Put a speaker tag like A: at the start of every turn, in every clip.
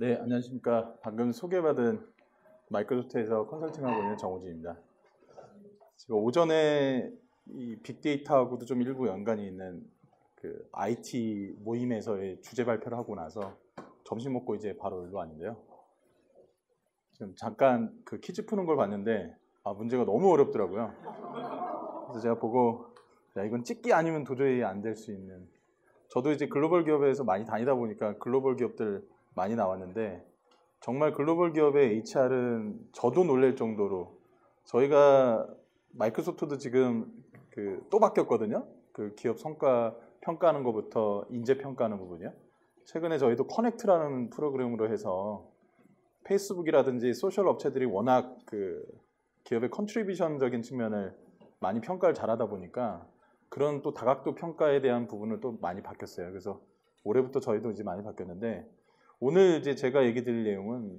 A: 네, 안녕하십니까. 방금 소개받은 마이크로소프트에서 컨설팅하고 있는 정우진입니다. 제가 오전에 이 빅데이터하고도 좀 일부 연관이 있는 그 IT 모임에서의 주제 발표를 하고 나서 점심 먹고 이제 바로 일로 왔는데요. 지금 잠깐 그 퀴즈 푸는 걸 봤는데 문제가 너무 어렵더라고요. 그래서 제가 보고 야, 이건 찍기 아니면 도저히 안 될 수 있는, 저도 이제 글로벌 기업에서 많이 다니다 보니까 글로벌 기업들 많이 나왔는데 정말 글로벌 기업의 HR은 저도 놀랄 정도로, 저희가 마이크로소프트도 지금 또 바뀌었거든요. 그 기업 성과 평가하는 것부터 인재 평가하는 부분이요. 최근에 저희도 커넥트라는 프로그램으로 해서 페이스북이라든지 소셜 업체들이 워낙 그 기업의 컨트리뷰션적인 측면을 많이 평가를 잘하다 보니까 그런 또 다각도 평가에 대한 부분을 또 많이 바뀌었어요. 그래서 올해부터 저희도 이제 많이 바뀌었는데, 오늘 이제 제가 얘기 드릴 내용은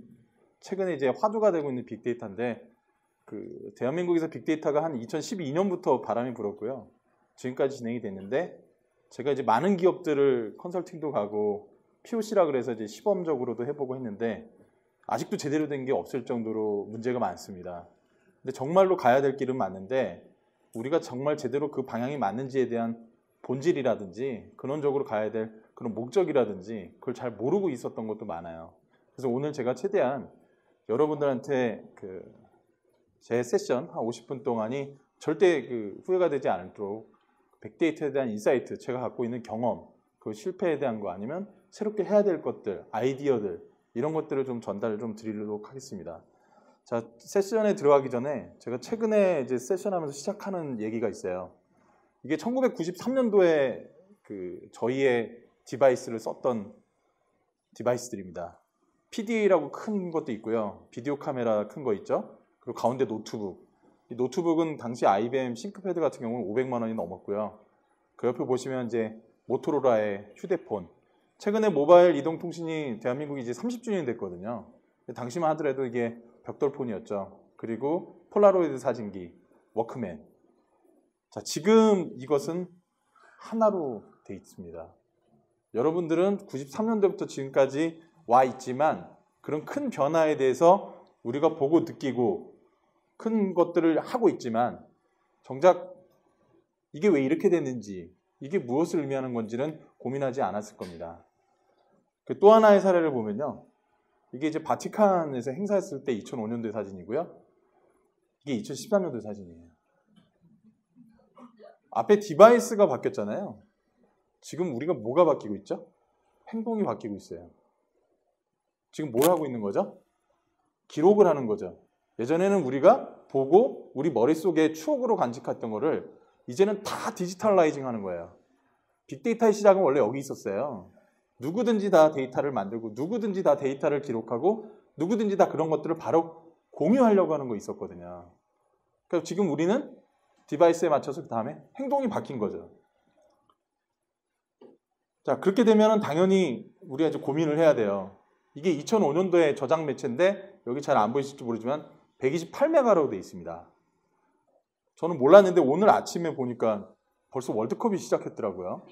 A: 최근에 이제 화두가 되고 있는 빅데이터인데, 그 대한민국에서 빅데이터가 한 2012년부터 바람이 불었고요. 지금까지 진행이 됐는데, 제가 이제 많은 기업들을 컨설팅도 가고 POC라 그래서 이제 시범적으로도 해보고 했는데 아직도 제대로 된 게 없을 정도로 문제가 많습니다. 근데 정말로 가야 될 길은 맞는데 우리가 정말 제대로 그 방향이 맞는지에 대한 본질이라든지 근원적으로 가야 될 그런 목적이라든지 그걸 잘 모르고 있었던 것도 많아요. 그래서 오늘 제가 최대한 여러분들한테 제 세션 한 50분 동안이 절대 후회가 되지 않도록 빅데이터에 대한 인사이트, 제가 갖고 있는 경험, 그 실패에 대한 거 아니면 새롭게 해야 될 것들, 아이디어들, 이런 것들을 좀 전달을 좀 드리도록 하겠습니다. 자, 세션에 들어가기 전에 제가 최근에 이제 세션하면서 시작하는 얘기가 있어요. 이게 1993년도에 저희의 디바이스를 썼던 디바이스들입니다. PDA라고 큰 것도 있고요. 비디오 카메라 큰 거 있죠. 그리고 가운데 노트북. 이 노트북은 당시 IBM 싱크패드 같은 경우는 500만 원이 넘었고요. 그 옆에 보시면 이제 모토로라의 휴대폰. 최근에 모바일 이동통신이 대한민국이 이제 30주년이 됐거든요. 당시만 하더라도 이게 벽돌폰이었죠. 그리고 폴라로이드 사진기, 워크맨. 자, 지금 이것은 하나로 돼 있습니다. 여러분들은 93년도부터 지금까지 와 있지만 그런 큰 변화에 대해서 우리가 보고 느끼고 큰 것들을 하고 있지만 정작 이게 왜 이렇게 됐는지, 이게 무엇을 의미하는 건지는 고민하지 않았을 겁니다. 또 하나의 사례를 보면요. 이게 이제 바티칸에서 행사했을 때 2005년도의 사진이고요. 이게 2013년도의 사진이에요. 앞에 디바이스가 바뀌었잖아요. 지금 우리가 뭐가 바뀌고 있죠? 행동이 바뀌고 있어요. 지금 뭘 하고 있는 거죠? 기록을 하는 거죠. 예전에는 우리가 보고 우리 머릿속에 추억으로 간직했던 거를 이제는 다 디지털라이징 하는 거예요. 빅데이터의 시작은 원래 여기 있었어요. 누구든지 다 데이터를 만들고 누구든지 다 데이터를 기록하고 누구든지 다 그런 것들을 바로 공유하려고 하는 거 있었거든요. 그래서 지금 우리는 디바이스에 맞춰서 그 다음에 행동이 바뀐 거죠. 자, 그렇게 되면 당연히 우리가 이제 고민을 해야 돼요. 이게 2005년도에 저장 매체인데 여기 잘 안 보이실지 모르지만 128메가로 되어 있습니다. 저는 몰랐는데 오늘 아침에 보니까 벌써 월드컵이 시작했더라고요.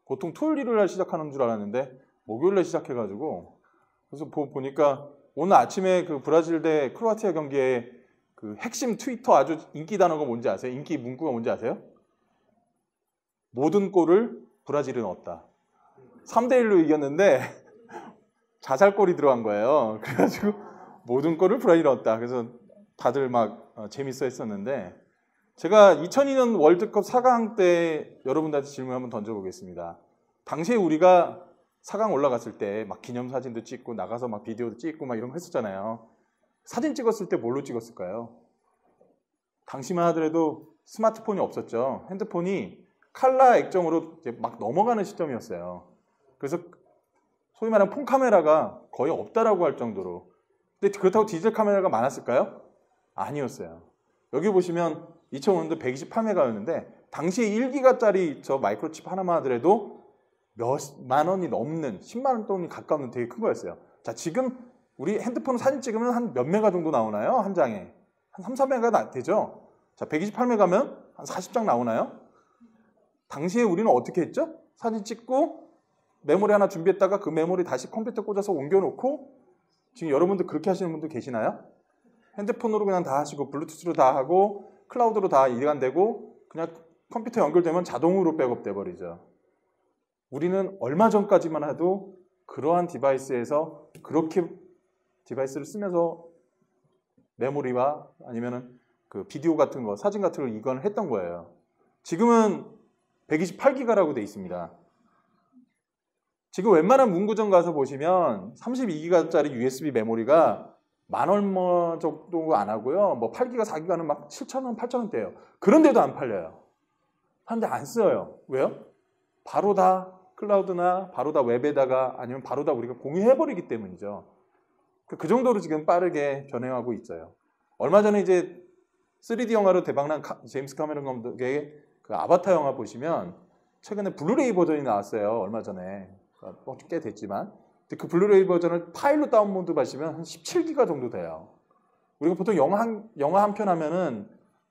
A: 보통 토요일, 일요일 시작하는 줄 알았는데 목요일에 시작해가지고, 그래서 보니까 오늘 아침에 그 브라질 대 크로아티아 경기에 그 핵심 트위터 아주 인기 단어가 뭔지 아세요? 인기 문구가 뭔지 아세요? 모든 골을 브라질이 넣었다. 3대1로 이겼는데 자살골이 들어간 거예요. 그래가지고 모든 골을 브라질이 넣었다. 그래서 다들 막 재밌어 했었는데, 제가 2002년 월드컵 4강 때 여러분들한테 질문 한번 던져보겠습니다. 당시에 우리가 4강 올라갔을 때 막 기념사진도 찍고 나가서 막 비디오도 찍고 막 이런 거 했었잖아요. 사진 찍었을 때 뭘로 찍었을까요? 당시만 하더라도 스마트폰이 없었죠. 핸드폰이 칼라 액정으로 이제 막 넘어가는 시점이었어요. 그래서 소위 말하는 폰카메라가 거의 없다라고 할 정도로. 근데 그렇다고 디지털 카메라가 많았을까요? 아니었어요. 여기 보시면 2005년도 128메가였는데 당시에 1기가짜리 저 마이크로칩 하나만 하더라도 몇만 원이 넘는 10만 원 돈이 가까운 되게 큰 거였어요. 자, 지금 우리 핸드폰 사진 찍으면 한 몇 메가 정도 나오나요? 한 장에 한 3, 4메가 되죠. 자, 128메가면 한 40장 나오나요? 당시에 우리는 어떻게 했죠? 사진 찍고 메모리 하나 준비했다가 그 메모리 다시 컴퓨터 꽂아서 옮겨놓고 지금 여러분들 그렇게 하시는 분들 계시나요? 핸드폰으로 그냥 다 하시고 블루투스로 다 하고 클라우드로 다 이관되고 그냥 컴퓨터 연결되면 자동으로 백업돼 버리죠. 우리는 얼마 전까지만 해도 그러한 디바이스에서 그렇게 디바이스를 쓰면서 메모리와 아니면은 그 비디오 같은 거, 사진 같은 걸 이관을 했던 거예요. 지금은 128기가라고 돼 있습니다. 지금 웬만한 문구점 가서 보시면 32기가짜리 USB 메모리가 만 얼마 정도 안 하고요. 뭐 8기가, 4기가는 막 7,000원, 8,000원대예요. 그런데도 안 팔려요. 사람들 안 써요. 왜요? 바로 다 클라우드나 바로 다 웹에다가 아니면 바로 다 우리가 공유해버리기 때문이죠. 그 정도로 지금 빠르게 변해가고 있어요. 얼마 전에 이제 3D 영화로 대박난 제임스 카메론 감독의 그 아바타 영화 보시면 최근에 블루레이 버전이 나왔어요. 얼마 전에. 꽤 됐지만. 그 블루레이 버전을 파일로 다운로드 하시면 한 17기가 정도 돼요. 우리가 보통 영화 한 편 하면은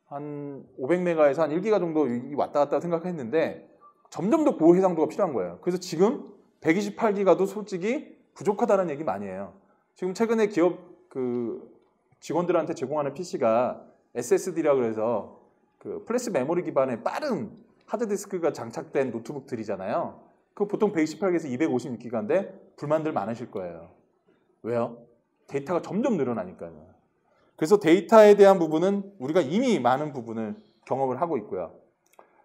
A: 한 500메가에서 한 1기가 정도 왔다 갔다 생각했는데 점점 더 고해상도가 필요한 거예요. 그래서 지금 128기가도 솔직히 부족하다는 얘기 많이 해요. 지금 최근에 기업 그 직원들한테 제공하는 PC가 SSD라 그래서 그 플래시 메모리 기반의 빠른 하드디스크가 장착된 노트북들이잖아요. 그 보통 128기에서 256기가인데 불만들 많으실 거예요. 왜요? 데이터가 점점 늘어나니까요. 그래서 데이터에 대한 부분은 우리가 이미 많은 부분을 경험을 하고 있고요.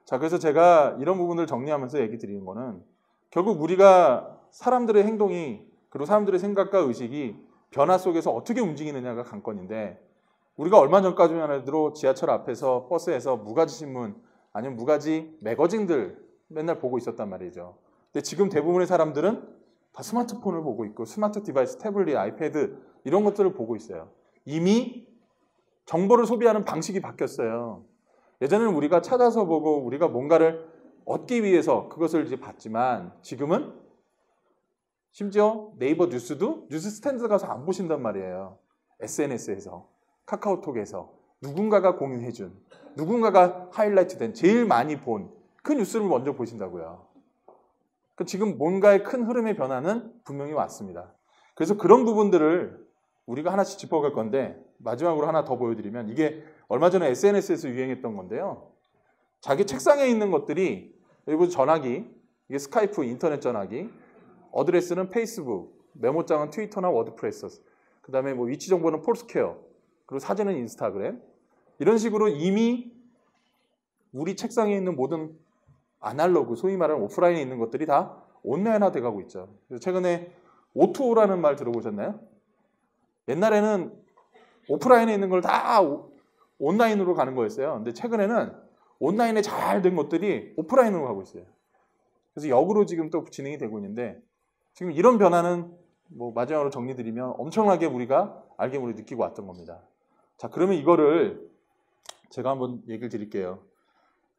A: 자, 그래서 제가 이런 부분을 정리하면서 얘기 드리는 거는 결국 우리가 사람들의 행동이 그리고 사람들의 생각과 의식이 변화 속에서 어떻게 움직이느냐가 관건인데 우리가 얼마 전까지만 해도 지하철 앞에서 버스에서 무가지 신문 아니면 무가지 매거진들 맨날 보고 있었단 말이죠. 근데 지금 대부분의 사람들은 다 스마트폰을 보고 있고 스마트 디바이스, 태블릿, 아이패드 이런 것들을 보고 있어요. 이미 정보를 소비하는 방식이 바뀌었어요. 예전에는 우리가 찾아서 보고 우리가 뭔가를 얻기 위해서 그것을 이제 봤지만 지금은 심지어 네이버 뉴스도 뉴스 스탠드 가서 안 보신단 말이에요. SNS에서, 카카오톡에서 누군가가 공유해준, 누군가가 하이라이트된 제일 많이 본 그 뉴스를 먼저 보신다고요. 그러니까 지금 뭔가의 큰 흐름의 변화는 분명히 왔습니다. 그래서 그런 부분들을 우리가 하나씩 짚어갈 건데 마지막으로 하나 더 보여드리면 이게 얼마 전에 SNS에서 유행했던 건데요. 자기 책상에 있는 것들이 여기 전화기, 이게 스카이프 인터넷 전화기, 어드레스는 페이스북, 메모장은 트위터나 워드프레스, 그 다음에 뭐 위치 정보는 폴스퀘어, 그리고 사진은 인스타그램 이런 식으로 이미 우리 책상에 있는 모든 아날로그, 소위 말하는 오프라인에 있는 것들이 다 온라인화 돼가고 있죠. 그래서 최근에 O2O라는 말 들어보셨나요? 옛날에는 오프라인에 있는 걸 다 온라인으로 가는 거였어요. 근데 최근에는 온라인에 잘 된 것들이 오프라인으로 가고 있어요. 그래서 역으로 지금 또 진행이 되고 있는데 지금 이런 변화는 뭐 마지막으로 정리드리면 엄청나게 우리가 알게 모르게 느끼고 왔던 겁니다. 자, 그러면 이거를 제가 한번 얘기를 드릴게요.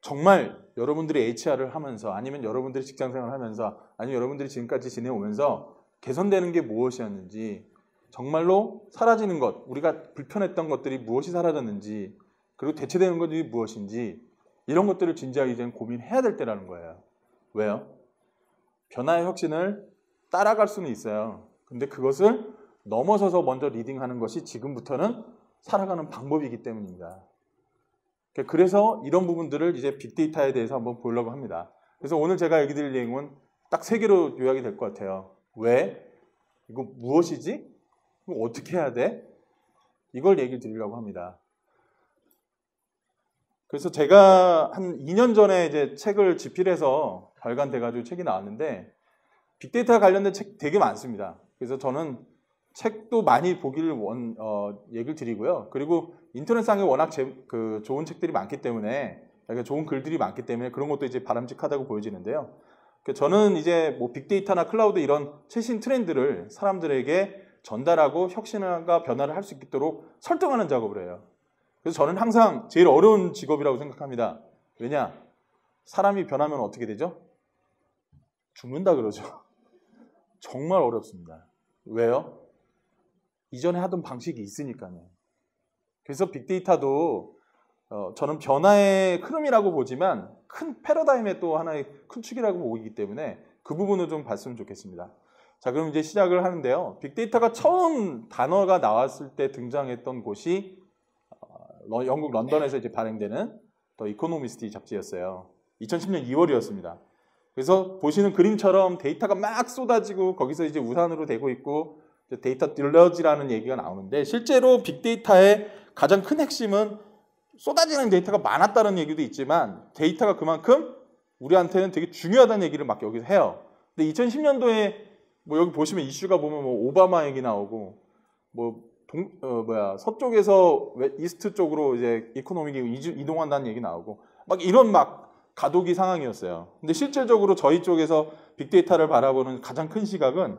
A: 정말 여러분들이 HR을 하면서 아니면 여러분들이 직장생활을 하면서 아니면 여러분들이 지금까지 지내오면서 개선되는 게 무엇이었는지 정말로 사라지는 것, 우리가 불편했던 것들이 무엇이 사라졌는지 그리고 대체되는 것이 무엇인지 이런 것들을 진지하게 이제 고민해야 될 때라는 거예요. 왜요? 변화의 혁신을 따라갈 수는 있어요. 근데 그것을 넘어서서 먼저 리딩하는 것이 지금부터는 살아가는 방법이기 때문입니다. 그래서 이런 부분들을 이제 빅데이터에 대해서 한번 보려고 합니다. 그래서 오늘 제가 얘기 드릴 내용은 딱 3개로 요약이 될 것 같아요. 왜? 이거 무엇이지? 이거 어떻게 해야 돼? 이걸 얘기 드리려고 합니다. 그래서 제가 한 2년 전에 이제 책을 집필해서 발간돼가지고 책이 나왔는데 빅데이터 관련된 책 되게 많습니다. 그래서 저는 책도 많이 보기를 얘기를 드리고요. 그리고 인터넷상에 워낙 좋은 책들이 많기 때문에 좋은 글들이 많기 때문에 그런 것도 이제 바람직하다고 보여지는데요. 저는 이제 뭐 빅데이터나 클라우드 이런 최신 트렌드를 사람들에게 전달하고 혁신과 변화를 할 수 있도록 설득하는 작업을 해요. 그래서 저는 항상 제일 어려운 직업이라고 생각합니다. 왜냐? 사람이 변하면 어떻게 되죠? 죽는다 그러죠. 정말 어렵습니다. 왜요? 이전에 하던 방식이 있으니까요. 그래서 빅데이터도 저는 변화의 흐름이라고 보지만 큰 패러다임의 또 하나의 큰 축이라고 보기 때문에 그 부분을 좀 봤으면 좋겠습니다. 자, 그럼 이제 시작을 하는데요. 빅데이터가 처음 단어가 나왔을 때 등장했던 곳이 영국 런던에서 이제 발행되는 더 이코노미스트 잡지였어요. 2010년 2월이었습니다. 그래서 보시는 그림처럼 데이터가 막 쏟아지고 거기서 이제 우산으로 되고 있고 데이터 딜러지라는 얘기가 나오는데 실제로 빅데이터의 가장 큰 핵심은 쏟아지는 데이터가 많았다는 얘기도 있지만 데이터가 그만큼 우리한테는 되게 중요하다는 얘기를 막 여기서 해요. 근데 2010년도에 뭐 여기 보시면 이슈가 보면 뭐 오바마 얘기 나오고 뭐 서쪽에서 이스트 쪽으로 이제 이코노믹이 이동한다는 얘기 나오고 막 이런 막 가도기 상황이었어요. 근데 실질적으로 저희 쪽에서 빅데이터를 바라보는 가장 큰 시각은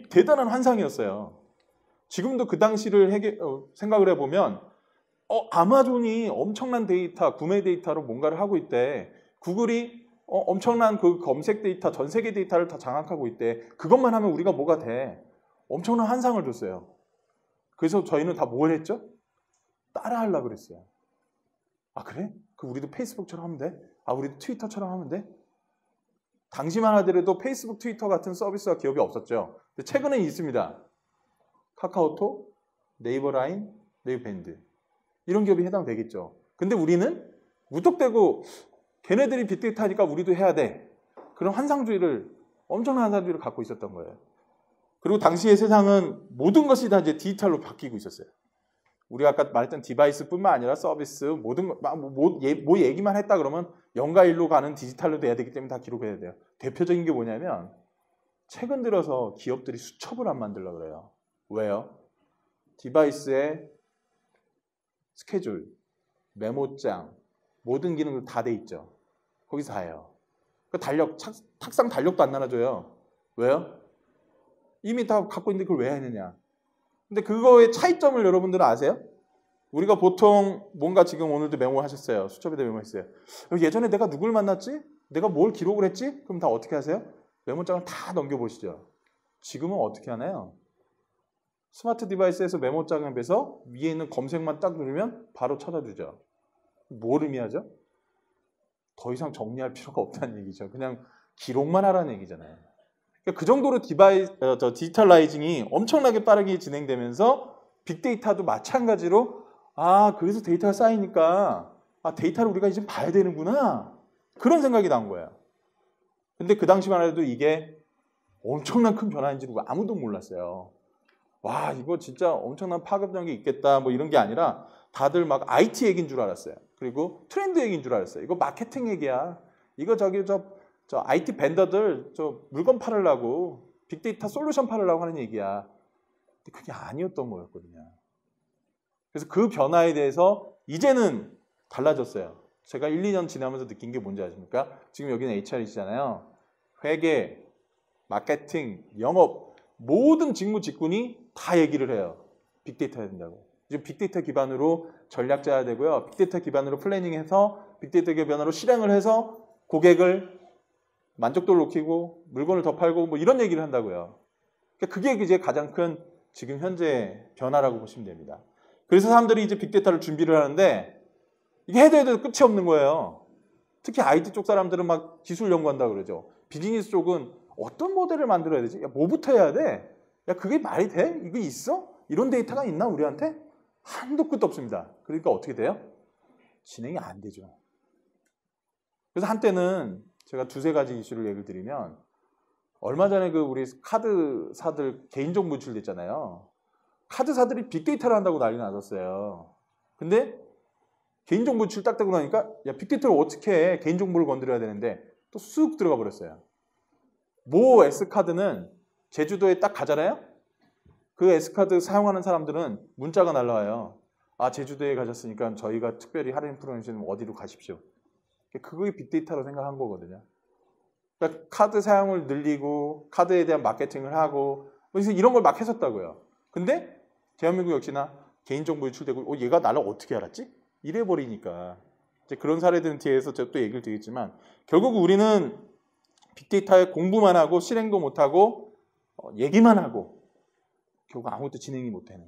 A: 대단한 환상이었어요. 지금도 그 당시를 생각을 해보면 아마존이 엄청난 데이터, 구매 데이터로 뭔가를 하고 있대. 구글이 엄청난 그 검색 데이터, 전 세계 데이터를 다 장악하고 있대. 그것만 하면 우리가 뭐가 돼? 엄청난 환상을 줬어요. 그래서 저희는 다 뭘 했죠? 따라하려고 그랬어요. 아, 그래? 그 우리도 페이스북처럼 하면 돼? 아, 우리도 트위터처럼 하면 돼? 당시만 하더라도 페이스북, 트위터 같은 서비스와 기업이 없었죠. 근데 최근에 있습니다. 카카오톡, 네이버 라인, 네이버 밴드. 이런 기업이 해당되겠죠. 근데 우리는 무턱대고 걔네들이 빅데이터 하니까 우리도 해야 돼. 그런 엄청난 환상주의를 갖고 있었던 거예요. 그리고 당시의 세상은 모든 것이 다 이제 디지털로 바뀌고 있었어요. 우리가 아까 말했던 디바이스뿐만 아니라 서비스, 모든 뭐 얘기만 했다 그러면 0과 1로 가는 디지털로 돼야 되기 때문에 다 기록해야 돼요. 대표적인 게 뭐냐면 최근 들어서 기업들이 수첩을 안 만들려고 그래요. 왜요? 디바이스에 스케줄, 메모장, 모든 기능들 다 돼 있죠. 거기서 다 해요. 그 탁상 달력도 안 나눠줘요. 왜요? 이미 다 갖고 있는데 그걸 왜 하느냐. 근데 그거의 차이점을 여러분들은 아세요? 우리가 보통 뭔가 지금 오늘도 메모하셨어요. 수첩에다 메모했어요. 예전에 내가 누굴 만났지? 내가 뭘 기록을 했지? 그럼 다 어떻게 하세요? 메모장을 다 넘겨보시죠. 지금은 어떻게 하나요? 스마트 디바이스에서 메모장을 빼서 위에 있는 검색만 딱 누르면 바로 찾아주죠. 뭘 의미하죠? 더 이상 정리할 필요가 없다는 얘기죠. 그냥 기록만 하라는 얘기잖아요. 그러니까 그 정도로 디지털라이징이 엄청나게 빠르게 진행되면서 빅데이터도 마찬가지로 그래서 데이터가 쌓이니까 데이터를 우리가 이제 봐야 되는구나. 그런 생각이 나온 거예요. 근데 그 당시만 해도 이게 엄청난 큰 변화인지를 아무도 몰랐어요. 와, 이거 진짜 엄청난 파급력이 있겠다 뭐 이런 게 아니라 다들 막 IT 얘기인 줄 알았어요. 그리고 트렌드 얘기인 줄 알았어요. 이거 마케팅 얘기야. 이거 저 IT 벤더들 물건 팔으려고 빅데이터 솔루션 팔으려고 하는 얘기야. 근데 그게 아니었던 거였거든요. 그래서 그 변화에 대해서 이제는 달라졌어요. 제가 1, 2년 지나면서 느낀 게 뭔지 아십니까? 지금 여기는 HR이시잖아요. 회계, 마케팅, 영업 모든 직무 직군이 다 얘기를 해요. 빅데이터 해야 된다고. 이제 빅데이터 기반으로 전략 짜야 되고요. 빅데이터 기반으로 플래닝해서 빅데이터 기반으로 실행을 해서 고객을 만족도를 높이고 물건을 더 팔고 뭐 이런 얘기를 한다고요. 그게 이제 가장 큰 지금 현재 변화라고 보시면 됩니다. 그래서 사람들이 이제 빅데이터를 준비를 하는데 이게 해도 끝이 없는 거예요. 특히 IT 쪽 사람들은 막 기술 연구한다고 그러죠. 비즈니스 쪽은 어떤 모델을 만들어야 되지? 야, 뭐부터 해야 돼? 야, 그게 말이 돼? 이거 있어? 이런 데이터가 있나 우리한테? 한도 끝도 없습니다. 그러니까 어떻게 돼요? 진행이 안 되죠. 그래서 한때는 제가 두세 가지 이슈를 얘기를 드리면 얼마 전에 우리 카드사들 개인정보 유출됐잖아요. 카드사들이 빅데이터를 한다고 난리 났었어요. 근데 개인정보 유출 딱 되고 나니까 야, 빅데이터를 어떻게 해? 개인정보를 건드려야 되는데 또 쑥 들어가 버렸어요. 모 S카드는 제주도에 딱 가잖아요. 그 S카드 사용하는 사람들은 문자가 날라와요. 제주도에 가셨으니까 저희가 특별히 할인 프로모션 어디로 가십시오. 그게 빅데이터로 생각한 거거든요. 그러니까 카드 사용을 늘리고 카드에 대한 마케팅을 하고 그래서 이런 걸 막 했었다고요. 근데 대한민국 역시나 개인정보 유출되고 얘가 나를 어떻게 알았지? 이래버리니까 이제 그런 사례들은 뒤에서 제가 또 얘기를 드리겠지만 결국 우리는 빅데이터에 공부만 하고 실행도 못하고 얘기만 하고 결국 아무것도 진행이 못하는.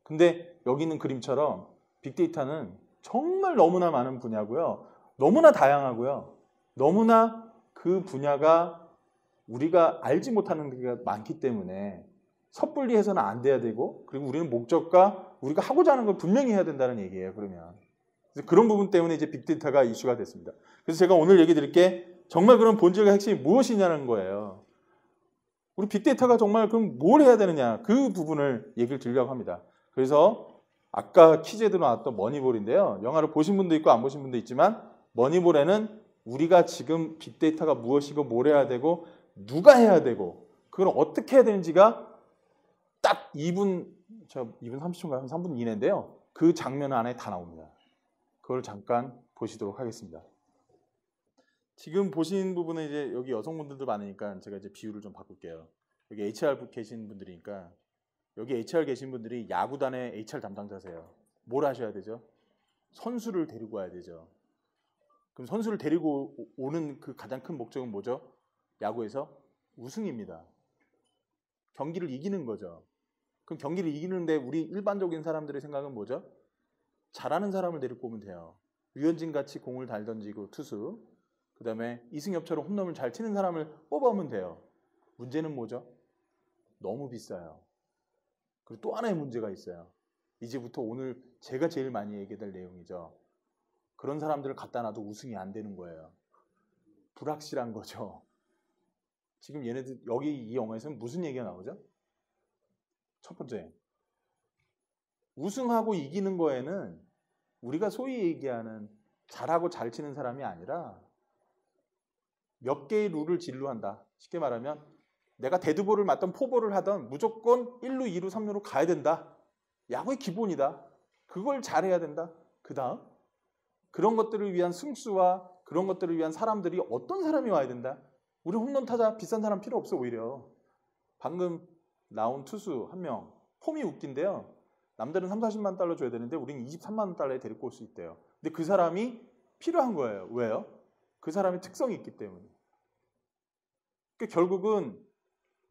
A: 근데 여기 있는 그림처럼 빅데이터는 정말 너무나 많은 분야고요. 너무나 다양하고요. 너무나 그 분야가 우리가 알지 못하는 게 많기 때문에 섣불리 해서는 안 돼야 되고, 그리고 우리는 목적과 우리가 하고자 하는 걸 분명히 해야 된다는 얘기예요. 그러면 그래서 그런 부분 때문에 이제 빅데이터가 이슈가 됐습니다. 그래서 제가 오늘 얘기 드릴 게 정말 그런 본질과 핵심이 무엇이냐는 거예요. 우리 빅데이터가 정말 그럼 뭘 해야 되느냐, 그 부분을 얘기를 드리려고 합니다. 그래서 아까 퀴즈에도 나왔던 머니볼인데요. 영화를 보신 분도 있고 안 보신 분도 있지만 머니볼에는 우리가 지금 빅데이터가 무엇이고 뭘 해야 되고 누가 해야 되고 그걸 어떻게 해야 되는지가 딱 2분 30초인가 3분 이내인데요. 그 장면 안에 다 나옵니다. 그걸 잠깐 보시도록 하겠습니다. 지금 보신 부분은 이제 여기 여성분들도 많으니까 제가 이제 비율을 좀 바꿀게요. 여기 HR 계신 분들이니까 여기 HR 계신 분들이 야구단의 HR 담당자세요. 뭘 하셔야 되죠? 선수를 데리고 와야 되죠. 그럼 선수를 데리고 오는 그 가장 큰 목적은 뭐죠? 야구에서 우승입니다. 경기를 이기는 거죠. 그럼 경기를 이기는데 우리 일반적인 사람들의 생각은 뭐죠? 잘하는 사람을 데리고 오면 돼요. 류현진 같이 공을 잘 던지고 투수, 그 다음에 이승엽처럼 홈런을 잘 치는 사람을 뽑아오면 돼요. 문제는 뭐죠? 너무 비싸요. 그리고 또 하나의 문제가 있어요. 이제부터 오늘 제가 제일 많이 얘기할 내용이죠. 그런 사람들을 갖다 놔도 우승이 안 되는 거예요. 불확실한 거죠. 지금 얘네들 여기 이 영화에서는 무슨 얘기가 나오죠? 첫 번째, 우승하고 이기는 거에는 우리가 소위 얘기하는 잘하고 잘 치는 사람이 아니라 몇 개의 룰을 진루한다. 쉽게 말하면 내가 데드볼을 맞던 포볼을 하던 무조건 1루, 2루, 3루로 가야 된다. 야구의 기본이다. 그걸 잘해야 된다. 그 다음 그런 것들을 위한 승수와 그런 것들을 위한 사람들이 어떤 사람이 와야 된다. 우리 홈런 타자 비싼 사람 필요 없어. 오히려 방금 나온 투수 한 명 폼이 웃긴데요. 남들은 3, 40만 달러 줘야 되는데 우리는 23만 달러에 데리고 올 수 있대요. 근데 그 사람이 필요한 거예요. 왜요? 그 사람의 특성이 있기 때문에. 그러니까 결국은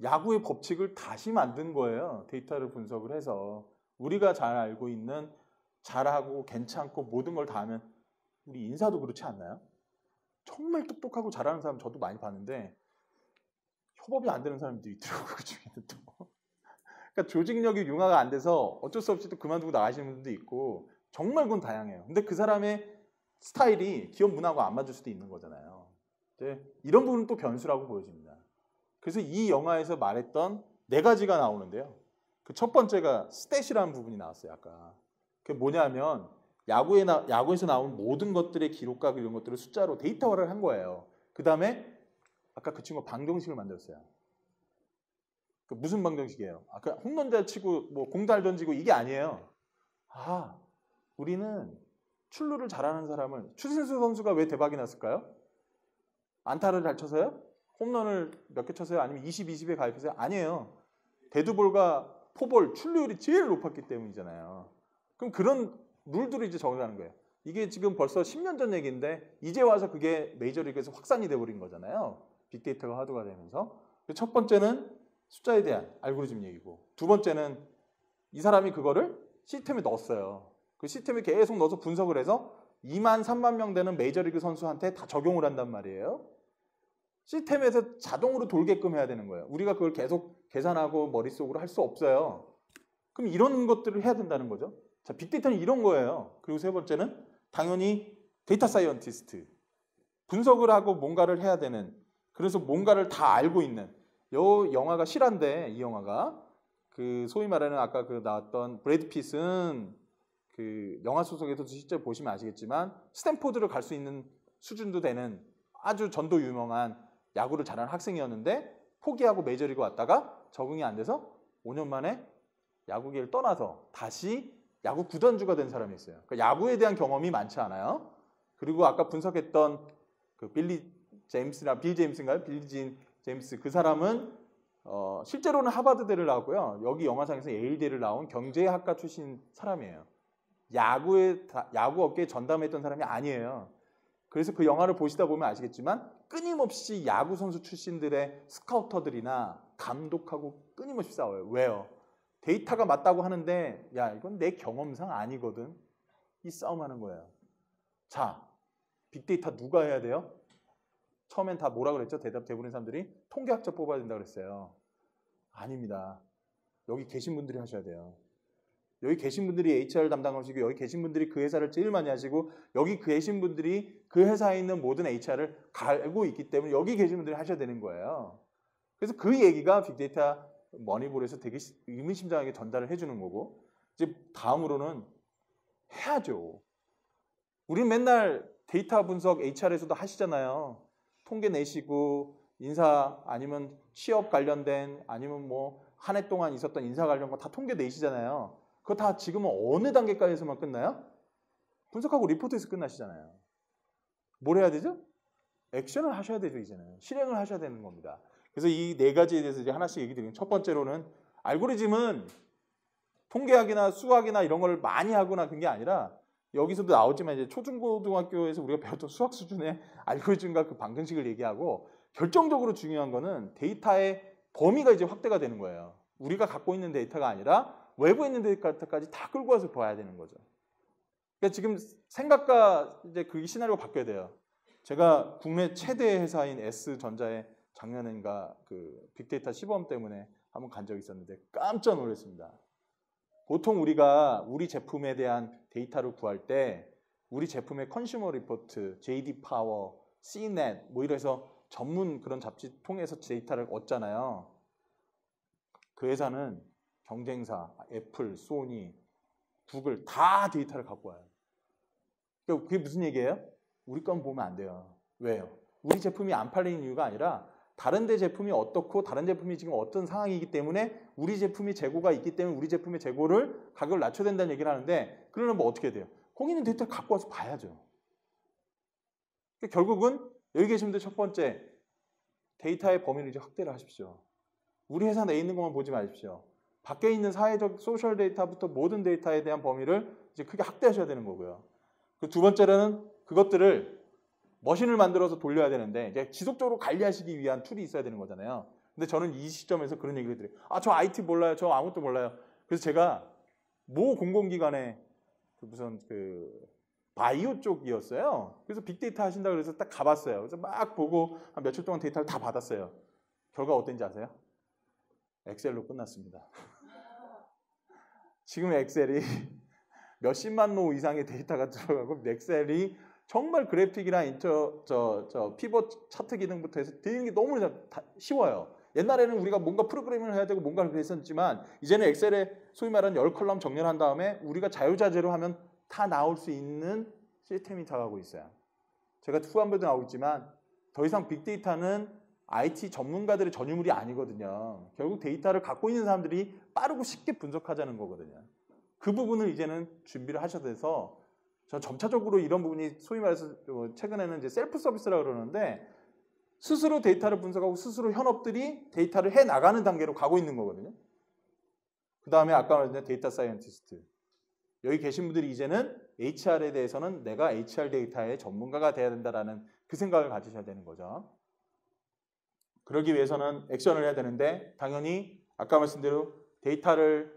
A: 야구의 법칙을 다시 만든 거예요. 데이터를 분석을 해서. 우리가 잘 알고 있는 잘하고 괜찮고 모든 걸 다 하면 우리 인사도 그렇지 않나요? 정말 똑똑하고 잘하는 사람 저도 많이 봤는데 협업이 안 되는 사람도 있더라고요. 그 중에는 또. 그러니까 조직력이 융화가 안 돼서 어쩔 수 없이 또 그만두고 나가시는 분도 있고 정말 그건 다양해요. 근데 그 사람의 스타일이 기업 문화하고 안 맞을 수도 있는 거잖아요. 이런 부분은 또 변수라고 보여집니다. 그래서 이 영화에서 말했던 4가지가 나오는데요. 그 첫 번째가 스탯이라는 부분이 나왔어요. 아까. 그게 뭐냐면 야구에서 나온 모든 것들의 기록과 이런 것들을 숫자로 데이터화를 한 거예요. 그 다음에 아까 그 친구가 방정식을 만들었어요. 그 무슨 방정식이에요? 아까 홈런 잘 치고 뭐 공 잘 던지고 이게 아니에요. 우리는 출루를 잘하는 사람을 추신수 선수가 왜 대박이 났을까요? 안타를 잘 쳐서요? 홈런을 몇 개 쳐서요? 아니면 20, 20에 가입해서요? 아니에요. 데드볼과 포볼 출루율이 제일 높았기 때문이잖아요. 그럼 그런 룰들을 이제 적어가는 거예요. 이게 지금 벌써 10년 전 얘기인데 이제 와서 그게 메이저리그에서 확산이 돼버린 거잖아요. 빅데이터가 화두가 되면서. 첫 번째는 숫자에 대한 알고리즘 얘기고, 두 번째는 이 사람이 그거를 시스템에 넣었어요. 그 시스템에 계속 넣어서 분석을 해서 2만 3만 명 되는 메이저리그 선수한테 다 적용을 한단 말이에요. 시스템에서 자동으로 돌게끔 해야 되는 거예요. 우리가 그걸 계속 계산하고 머릿속으로 할 수 없어요. 그럼 이런 것들을 해야 된다는 거죠. 자, 빅데이터는 이런 거예요. 그리고 세 번째는 당연히 데이터 사이언티스트. 분석을 하고 뭔가를 해야 되는, 그래서 뭔가를 다 알고 있는. 이 영화가 실화인데, 이 영화가 그 소위 말하는 아까 그 나왔던 브래드 핏은 그 영화 소속에서도 실제 보시면 아시겠지만 스탠포드를 갈 수 있는 수준도 되는 아주 전도 유명한 야구를 잘하는 학생이었는데 포기하고 메이저리그 왔다가 적응이 안 돼서 5년 만에 야구계를 떠나서 다시 야구 구단주가 된 사람이 있어요. 그러니까 야구에 대한 경험이 많지 않아요. 그리고 아까 분석했던 그 빌 제임스인가요? 빌리 제임스 그 사람은 실제로는 하버드대를 나왔고요. 여기 영화상에서 예일대를 나온 경제학과 출신 사람이에요. 야구 업계에 전담했던 사람이 아니에요. 그래서 그 영화를 보시다 보면 아시겠지만 끊임없이 야구 선수 출신들의 스카우터들이나 감독하고 끊임없이 싸워요. 왜요? 데이터가 맞다고 하는데 야 이건 내 경험상 아니거든. 이 싸움하는 거예요. 자, 빅데이터 누가 해야 돼요? 처음엔 다 뭐라 그랬죠? 대부분의 사람들이 통계학자 뽑아야 된다 그랬어요. 아닙니다. 여기 계신 분들이 하셔야 돼요. 여기 계신 분들이 HR 담당하시고 여기 계신 분들이 그 회사를 제일 많이 하시고 여기 계신 분들이 그 회사에 있는 모든 HR을 갈고 있기 때문에 여기 계신 분들이 하셔야 되는 거예요. 그래서 그 얘기가 빅데이터 머니볼에서 되게 의미심장하게 전달을 해주는 거고 이제 다음으로는 해야죠. 우리 맨날 데이터 분석 HR에서도 하시잖아요. 통계 내시고 인사 아니면 취업 관련된 아니면 뭐 한 해 동안 있었던 인사 관련 거 다 통계 내시잖아요. 그거 다 지금은 어느 단계까지에서만 끝나요? 분석하고 리포트에서 끝나시잖아요. 뭘 해야 되죠? 액션을 하셔야 되죠. 이제는 실행을 하셔야 되는 겁니다. 그래서 이 네 가지에 대해서 이제 하나씩 얘기 드리면 첫 번째로는 알고리즘은 통계학이나 수학이나 이런 걸 많이 하거나 그런 게 아니라 여기서도 나오지만 이제 초중고등학교에서 우리가 배웠던 수학 수준의 알고리즘과 그 방정식을 얘기하고 결정적으로 중요한 거는 데이터의 범위가 이제 확대가 되는 거예요. 우리가 갖고 있는 데이터가 아니라 외부에 있는 데이터까지 다 끌고 와서 봐야 되는 거죠. 그러니까 지금 생각과 이제 그 시나리오가 바뀌어야 돼요. 제가 국내 최대 회사인 S전자에 작년인가 그 빅데이터 시범 때문에 한번 간 적이 있었는데 깜짝 놀랐습니다. 보통 우리가 우리 제품에 대한 데이터를 구할 때 우리 제품의 컨슈머 리포트, JD 파워, CNET 뭐 이래서 전문 그런 잡지 통해서 데이터를 얻잖아요. 그 회사는 경쟁사, 애플, 소니, 구글 다 데이터를 갖고 와요. 그러니까 그게 무슨 얘기예요? 우리 건 보면 안 돼요. 왜요? 우리 제품이 안 팔리는 이유가 아니라 다른 데 제품이 어떻고 다른 제품이 지금 어떤 상황이기 때문에 우리 제품이 재고가 있기 때문에 우리 제품의 재고를 가격을 낮춰야 된다는 얘기를 하는데 그러면 뭐 어떻게 돼요? 거기 있는 데이터를 갖고 와서 봐야죠. 그러니까 결국은 여기 계신 분들 첫 번째 데이터의 범위를 이제 확대를 하십시오. 우리 회사 내에 있는 것만 보지 마십시오. 밖에 있는 사회적 소셜 데이터부터 모든 데이터에 대한 범위를 이제 크게 확대하셔야 되는 거고요. 그 두 번째로는 그것들을 머신을 만들어서 돌려야 되는데 이제 지속적으로 관리하시기 위한 툴이 있어야 되는 거잖아요. 근데 저는 이 시점에서 그런 얘기를 드려요. 저 IT 몰라요. 저 아무것도 몰라요. 그래서 제가 모 공공기관에 무슨 바이오 쪽이었어요. 그래서 빅데이터 하신다 그래서 딱 가봤어요. 그래서 막 보고 한 며칠 동안 데이터를 다 받았어요. 결과 어땠는지 아세요? 엑셀로 끝났습니다. 지금 엑셀이 몇십만 로 이상의 데이터가 들어가고 엑셀이 정말 그래픽이나 피벗 차트 기능부터 해서 되는 게 너무 쉬워요. 옛날에는 우리가 뭔가 프로그래밍을 해야 되고 뭔가를 그랬었지만 이제는 엑셀에 소위 말하는 10컬럼 정렬한 다음에 우리가 자유자재로 하면 다 나올 수 있는 시스템이 다가오고 있어요. 제가 후반부에도 나오고 있지만 더 이상 빅데이터는 IT 전문가들의 전유물이 아니거든요. 결국 데이터를 갖고 있는 사람들이 빠르고 쉽게 분석하자는 거거든요. 그 부분을 이제는 준비를 하셔야 돼서 저 점차적으로 이런 부분이 소위 말해서 최근에는 이제 셀프 서비스라고 그러는데 스스로 데이터를 분석하고 스스로 현업들이 데이터를 해 나가는 단계로 가고 있는 거거든요. 그 다음에 아까 말했던 데이터 사이언티스트. 여기 계신 분들이 이제는 HR에 대해서는 내가 HR 데이터의 전문가가 돼야 된다라는 그 생각을 가지셔야 되는 거죠. 그러기 위해서는 액션을 해야 되는데 당연히 아까 말씀대로 데이터를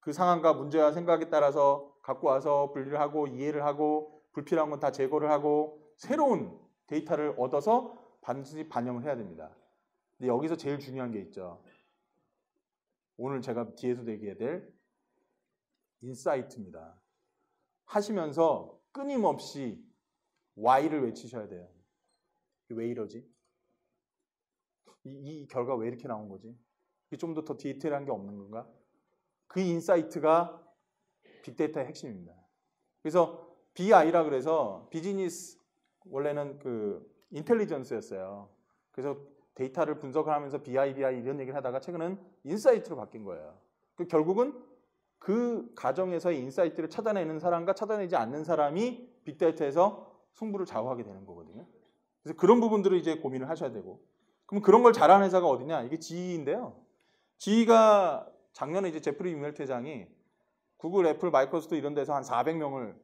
A: 그 상황과 문제와 생각에 따라서 갖고 와서 분리를 하고 이해를 하고 불필요한 건 다 제거를 하고 새로운 데이터를 얻어서 반드시 반영을 해야 됩니다. 근데 여기서 제일 중요한 게 있죠. 오늘 제가 뒤에서도 얘기해야 될 인사이트입니다. 하시면서 끊임없이 Why를 외치셔야 돼요. 왜 이러지? 이 결과 왜 이렇게 나온 거지? 좀 더 디테일한 게 없는 건가? 그 인사이트가 빅데이터의 핵심입니다. 그래서 BI라 그래서 비즈니스 원래는 인텔리전스였어요. 그래서 데이터를 분석을 하면서 BI 이런 얘기를 하다가 최근은 인사이트로 바뀐 거예요. 결국은 그 과정에서의 인사이트를 찾아내는 사람과 찾아내지 않는 사람이 빅데이터에서 승부를 좌우하게 되는 거거든요. 그래서 그런 부분들을 이제 고민을 하셔야 되고 그럼 그런 걸 잘하는 회사가 어디냐? 이게 GE인데요. GE가 작년에 이제 제프리 윙웰트 회장이 구글, 애플, 마이크로소프트 이런 데서 한 400명을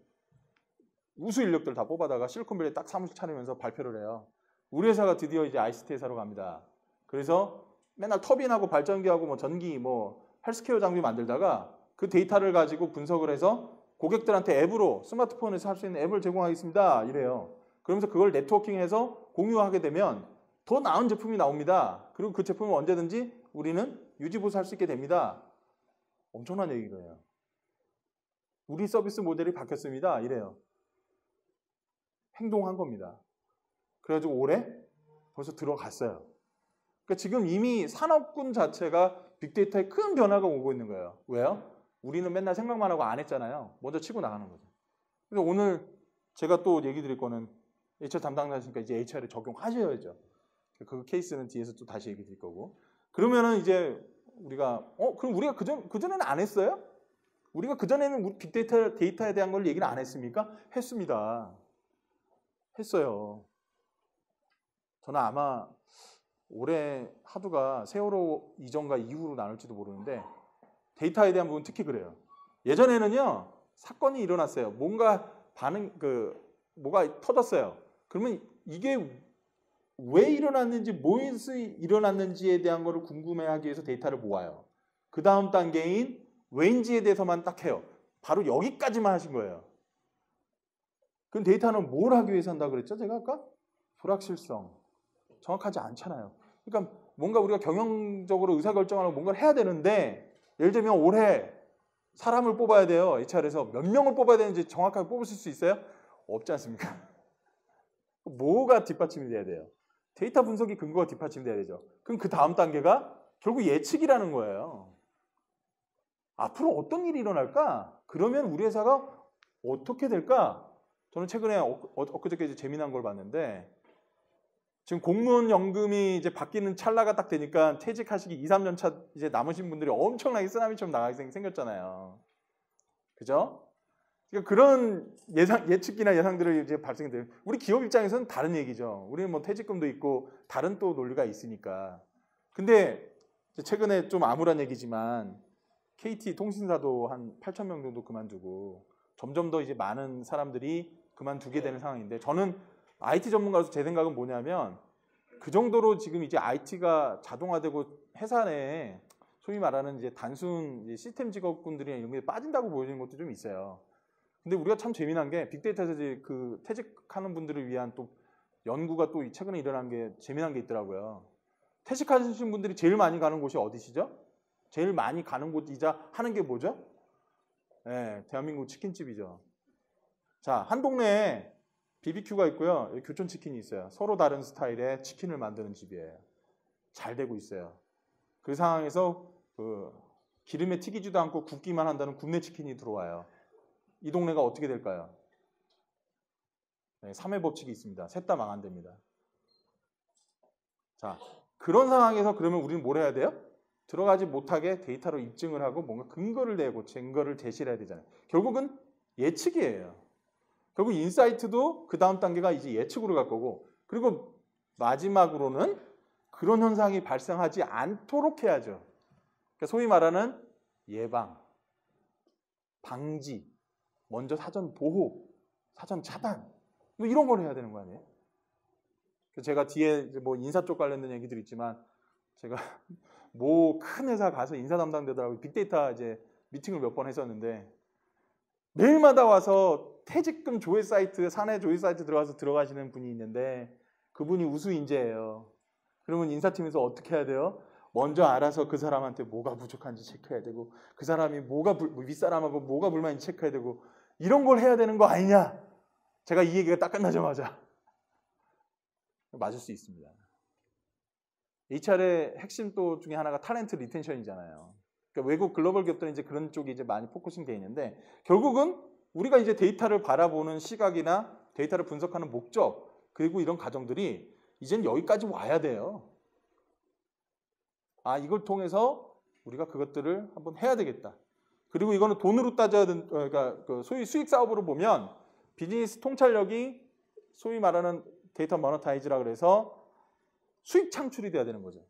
A: 우수 인력들 다 뽑아다가 실리콘밸리에 딱 사무실 차리면서 발표를 해요. 우리 회사가 드디어 이제 ICT 회사로 갑니다. 그래서 맨날 터빈하고 발전기하고 뭐 전기, 뭐 헬스케어 장비 만들다가 그 데이터를 가지고 분석을 해서 고객들한테 앱으로 스마트폰에서 할 수 있는 앱을 제공하겠습니다. 이래요. 그러면서 그걸 네트워킹해서 공유하게 되면 더 나은 제품이 나옵니다. 그리고 그 제품을 언제든지 우리는 유지보수할 수 있게 됩니다. 엄청난 얘기예요. 우리 서비스 모델이 바뀌었습니다. 이래요. 행동한 겁니다. 그래가지고 올해 벌써 들어갔어요. 그러니까 지금 이미 산업군 자체가 빅데이터에 큰 변화가 오고 있는 거예요. 왜요? 우리는 맨날 생각만 하고 안 했잖아요. 먼저 치고 나가는 거죠. 그래서 오늘 제가 또 얘기 드릴 거는 HR 담당자시니까 이제 HR에 적용하셔야죠. 그 케이스는 뒤에서 또 다시 얘기 드릴 거고. 그러면은 이제 우리가 그럼 우리가 그전에는 안 했어요? 우리가 그전에는 데이터에 대한 걸 얘기를 안 했습니까? 했습니다. 했어요. 저는 아마 올해 하두가 세월호 이전과 이후로 나눌지도 모르는데 데이터에 대한 부분 특히 그래요. 예전에는요 사건이 일어났어요. 뭔가 뭐가 터졌어요. 그러면 이게 왜 일어났는지, 무엇이 일어났는지에 대한 거를 궁금해하기 위해서 데이터를 모아요. 그 다음 단계인 왜인지에 대해서만 딱 해요. 바로 여기까지만 하신 거예요. 그럼 데이터는 뭘 하기 위해서 한다고 그랬죠? 제가 아까? 불확실성. 정확하지 않잖아요. 그러니까 뭔가 우리가 경영적으로 의사결정하고 뭔가를 해야 되는데 예를 들면 올해 사람을 뽑아야 돼요. HR에서 몇 명을 뽑아야 되는지 정확하게 뽑으실 수 있어요? 없지 않습니까? 뭐가 뒷받침이 돼야 돼요? 데이터 분석이 근거가 뒷받침이 돼야 되죠. 그럼 그 다음 단계가 결국 예측이라는 거예요. 앞으로 어떤 일이 일어날까? 그러면 우리 회사가 어떻게 될까? 저는 최근에 엊그저께 이제 재미난 걸 봤는데 지금 공무원 연금이 이제 바뀌는 찰나가 딱 되니까 퇴직하시기 2, 3년 차 이제 남으신 분들이 엄청나게 쓰나미처럼 나가게 생겼잖아요. 그죠? 그러니까 그런 예측이나 예상들을 이제 발생돼요. 우리 기업 입장에서는 다른 얘기죠. 우리는 뭐 퇴직금도 있고 다른 또 논리가 있으니까. 근데 최근에 좀 암울한 얘기지만 KT 통신사도 한 8,000명 정도 그만두고 점점 더 이제 많은 사람들이 그만두게 되는 상황인데 저는 IT 전문가로서 제 생각은 뭐냐면 그 정도로 지금 이제 IT가 자동화되고 회사 내에 소위 말하는 이제 단순 이제 시스템 직업군들이 이런 게 빠진다고 보여지는 것도 좀 있어요. 근데 우리가 참 재미난 게 빅데이터에서 이제 그 퇴직하는 분들을 위한 또 연구가 또 최근에 일어난 게 재미난 게 있더라고요. 퇴직하신 분들이 제일 많이 가는 곳이 어디시죠? 제일 많이 가는 곳이자 하는 게 뭐죠? 네, 대한민국 치킨집이죠. 자, 한 동네에 BBQ가 있고요. 교촌치킨이 있어요. 서로 다른 스타일의 치킨을 만드는 집이에요. 잘 되고 있어요. 그 상황에서 기름에 튀기지도 않고 굽기만 한다는 굽네 치킨이 들어와요. 이 동네가 어떻게 될까요? 네, 3회 법칙이 있습니다. 셋 다 망한답니다. 자, 그런 상황에서 그러면 우리는 뭘 해야 돼요? 들어가지 못하게 데이터로 입증을 하고 뭔가 근거를 내고 증거를 제시를 해야 되잖아요. 결국은 예측이에요. 결국 인사이트도 그 다음 단계가 이제 예측으로 갈 거고 그리고 마지막으로는 그런 현상이 발생하지 않도록 해야죠. 그러니까 소위 말하는 예방, 방지, 먼저 사전 보호, 사전 차단 뭐 이런 걸 해야 되는 거 아니에요? 제가 뒤에 이제 뭐 인사 쪽 관련된 얘기들 있지만 제가 뭐 큰 회사 가서 인사 담당되더라고요. 빅데이터 이제 미팅을 몇 번 했었는데 매일마다 와서 퇴직금 조회 사이트, 사내 조회 사이트 들어가시는 분이 있는데 그분이 우수인재예요. 그러면 인사팀에서 어떻게 해야 돼요? 먼저 알아서 그 사람한테 뭐가 부족한지 체크해야 되고 그 사람이 윗사람하고 뭐가 불만인지 체크해야 되고 이런 걸 해야 되는 거 아니냐? 제가 이 얘기가 딱 끝나자마자 맞을 수 있습니다. HR의 핵심 또 중에 하나가 탤런트 리텐션이잖아요. 그러니까 외국 글로벌 기업들은 이제 그런 쪽이 이제 많이 포커싱 돼 있는데 결국은 우리가 이제 데이터를 바라보는 시각이나 데이터를 분석하는 목적 그리고 이런 과정들이 이제는 여기까지 와야 돼요. 아, 이걸 통해서 우리가 그것들을 한번 해야 되겠다. 그리고 이거는 돈으로 따져야 되는, 그러니까 소위 수익 사업으로 보면 비즈니스 통찰력이 소위 말하는 데이터 모너타이즈라 그래서 수익 창출이 돼야 되는 거죠.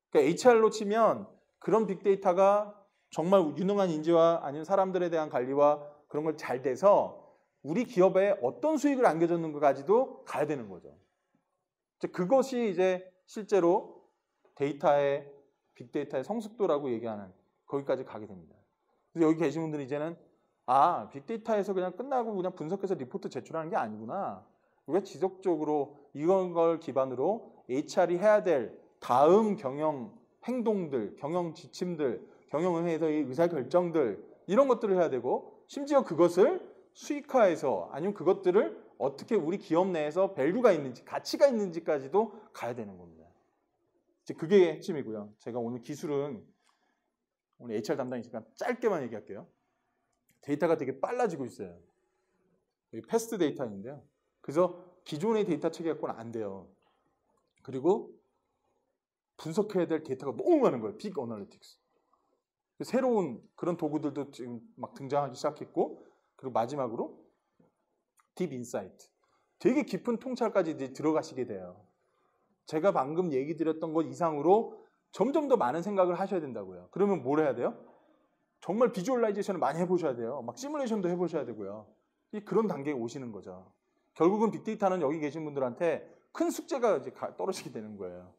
A: 그러니까 HR로 치면 그런 빅데이터가 정말 유능한 인재와 아니면 사람들에 대한 관리와 그런 걸 잘 돼서 우리 기업에 어떤 수익을 안겨줬는가까지도 가야 되는 거죠. 그것이 이제 실제로 데이터의 빅데이터의 성숙도라고 얘기하는 거기까지 가게 됩니다. 그래서 여기 계신 분들은 이제는 빅데이터에서 그냥 끝나고 그냥 분석해서 리포트 제출하는 게 아니구나. 우리가 지속적으로 이런 걸 기반으로 HR이 해야 될 다음 경영 행동들, 경영 지침들, 경영회의에서의 의사결정들 이런 것들을 해야 되고 심지어 그것을 수익화해서 아니면 그것들을 어떻게 우리 기업 내에서 밸류가 있는지 가치가 있는지까지도 가야 되는 겁니다. 이제 그게 핵심이고요. 제가 오늘 기술은 오늘 HR 담당이니까 짧게만 얘기할게요. 데이터가 되게 빨라지고 있어요. 여기 패스트 데이터인데요. 그래서 기존의 데이터 체계 갖고는 안 돼요. 그리고 분석해야 될 데이터가 너무 많은 거예요. 빅 어널리틱스. 새로운 그런 도구들도 지금 막 등장하기 시작했고 그리고 마지막으로 딥 인사이트. 되게 깊은 통찰까지 이제 들어가시게 돼요. 제가 방금 얘기 드렸던 것 이상으로 점점 더 많은 생각을 하셔야 된다고요. 그러면 뭘 해야 돼요? 정말 비주얼라이제이션을 많이 해보셔야 돼요. 막 시뮬레이션도 해보셔야 되고요. 그런 단계에 오시는 거죠. 결국은 빅데이터는 여기 계신 분들한테 큰 숙제가 이제 떨어지게 되는 거예요.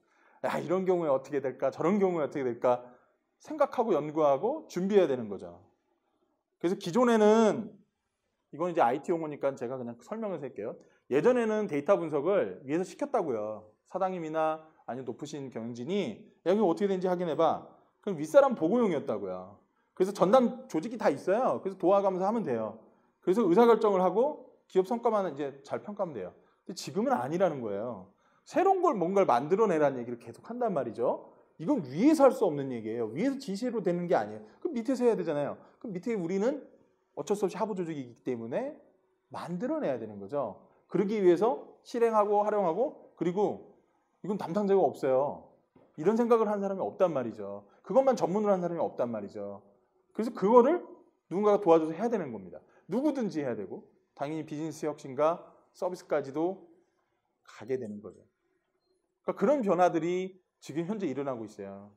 A: 야, 이런 경우에 어떻게 될까? 저런 경우에 어떻게 될까? 생각하고 연구하고 준비해야 되는 거죠. 그래서 기존에는 이건 이제 IT 용어니까 제가 그냥 설명을 할게요. 예전에는 데이터 분석을 위에서 시켰다고요. 사장님이나 아니면 높으신 경영진이 야, 이거 어떻게 되는지 확인해봐. 그럼 윗사람 보고용이었다고요. 그래서 전담 조직이 다 있어요. 그래서 도와가면서 하면 돼요. 그래서 의사결정을 하고 기업 성과만 이제 잘 평가하면 돼요. 근데 지금은 아니라는 거예요. 새로운 걸 뭔가를 만들어내라는 얘기를 계속 한단 말이죠. 이건 위에서 할 수 없는 얘기예요. 위에서 지시로 되는 게 아니에요. 그럼 밑에서 해야 되잖아요. 그럼 밑에 우리는 어쩔 수 없이 하부 조직이기 때문에 만들어내야 되는 거죠. 그러기 위해서 실행하고 활용하고 그리고 이건 담당자가 없어요. 이런 생각을 하는 사람이 없단 말이죠. 그것만 전문으로 하는 사람이 없단 말이죠. 그래서 그거를 누군가가 도와줘서 해야 되는 겁니다. 누구든지 해야 되고 당연히 비즈니스 혁신과 서비스까지도 가게 되는 거죠. 그러니까 그런 변화들이 지금 현재 일어나고 있어요.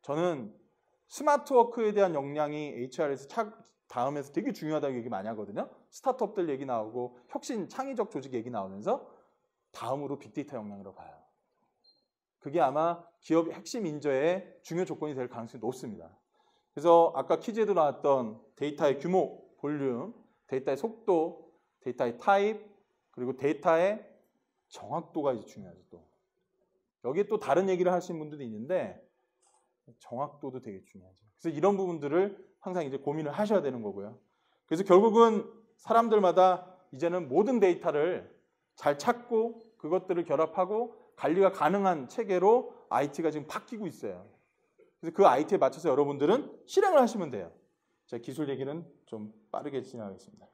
A: 저는 스마트워크에 대한 역량이 HR에서 다음에서 되게 중요하다고 얘기 많이 하거든요. 스타트업들 얘기 나오고 혁신 창의적 조직 얘기 나오면서 다음으로 빅데이터 역량이라고 봐요. 그게 아마 기업의 핵심 인재의 중요 조건이 될 가능성이 높습니다. 그래서 아까 퀴즈에도 나왔던 데이터의 규모, 볼륨, 데이터의 속도, 데이터의 타입, 그리고 데이터의 정확도가 이제 중요하죠. 또 여기에 또 다른 얘기를 하시는 분들도 있는데 정확도도 되게 중요하죠. 그래서 이런 부분들을 항상 이제 고민을 하셔야 되는 거고요. 그래서 결국은 사람들마다 이제는 모든 데이터를 잘 찾고 그것들을 결합하고 관리가 가능한 체계로 IT가 지금 바뀌고 있어요. 그래서 그 IT에 맞춰서 여러분들은 실행을 하시면 돼요. 자, 기술 얘기는 좀 빠르게 진행하겠습니다.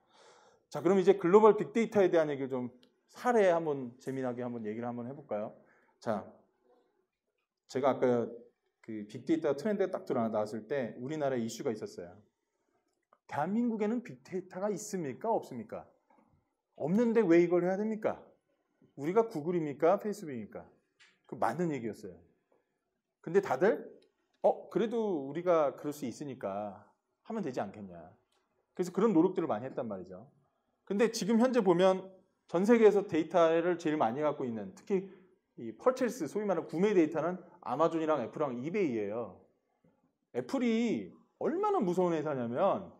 A: 자, 그럼 이제 글로벌 빅데이터에 대한 얘기를 좀 사례 한번 재미나게 한번 얘기를 한번 해볼까요? 자, 제가 아까 그 빅데이터 트렌드가 딱 나왔을 때 우리나라에 이슈가 있었어요. 대한민국에는 빅데이터가 있습니까? 없습니까? 없는데 왜 이걸 해야 됩니까? 우리가 구글입니까? 페이스북입니까? 그 맞는 얘기였어요. 근데 다들 그래도 우리가 그럴 수 있으니까 하면 되지 않겠냐. 그래서 그런 노력들을 많이 했단 말이죠. 근데 지금 현재 보면 전 세계에서 데이터를 제일 많이 갖고 있는 특히 이 퍼체스, 소위 말하는 구매 데이터는 아마존이랑 애플이랑 이베이예요. 애플이 얼마나 무서운 회사냐면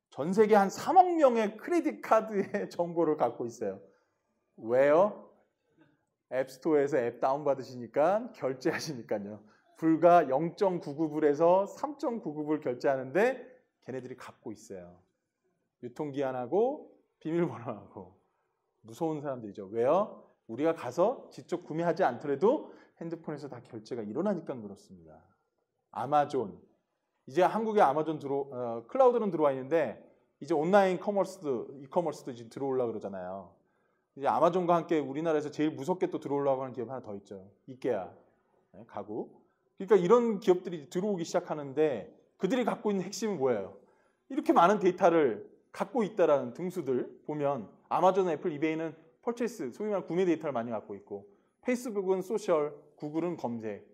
A: 전 세계 한 3억 명의 크레딧 카드의 정보를 갖고 있어요. 왜요? 앱스토어에서 앱 다운받으시니까 결제하시니까요. 불과 0.99불에서 3.99불 결제하는데 걔네들이 갖고 있어요. 유통기한하고 비밀번호하고. 무서운 사람들이죠. 왜요? 우리가 가서 직접 구매하지 않더라도 핸드폰에서 다 결제가 일어나니까 그렇습니다. 아마존. 이제 한국에 아마존 클라우드는 들어와 있는데 이제 온라인 이커머스도 이제 들어오려고 그러잖아요. 이제 아마존과 함께 우리나라에서 제일 무섭게 또 들어오려고 하는 기업 하나 더 있죠. 이케아. 가구. 그러니까 이런 기업들이 들어오기 시작하는데 그들이 갖고 있는 핵심은 뭐예요? 이렇게 많은 데이터를 갖고 있다라는 등수들 보면 아마존, 애플, 이베이는 퍼체스, 소위 말하는 구매 데이터를 많이 갖고 있고 페이스북은 소셜, 구글은 검색.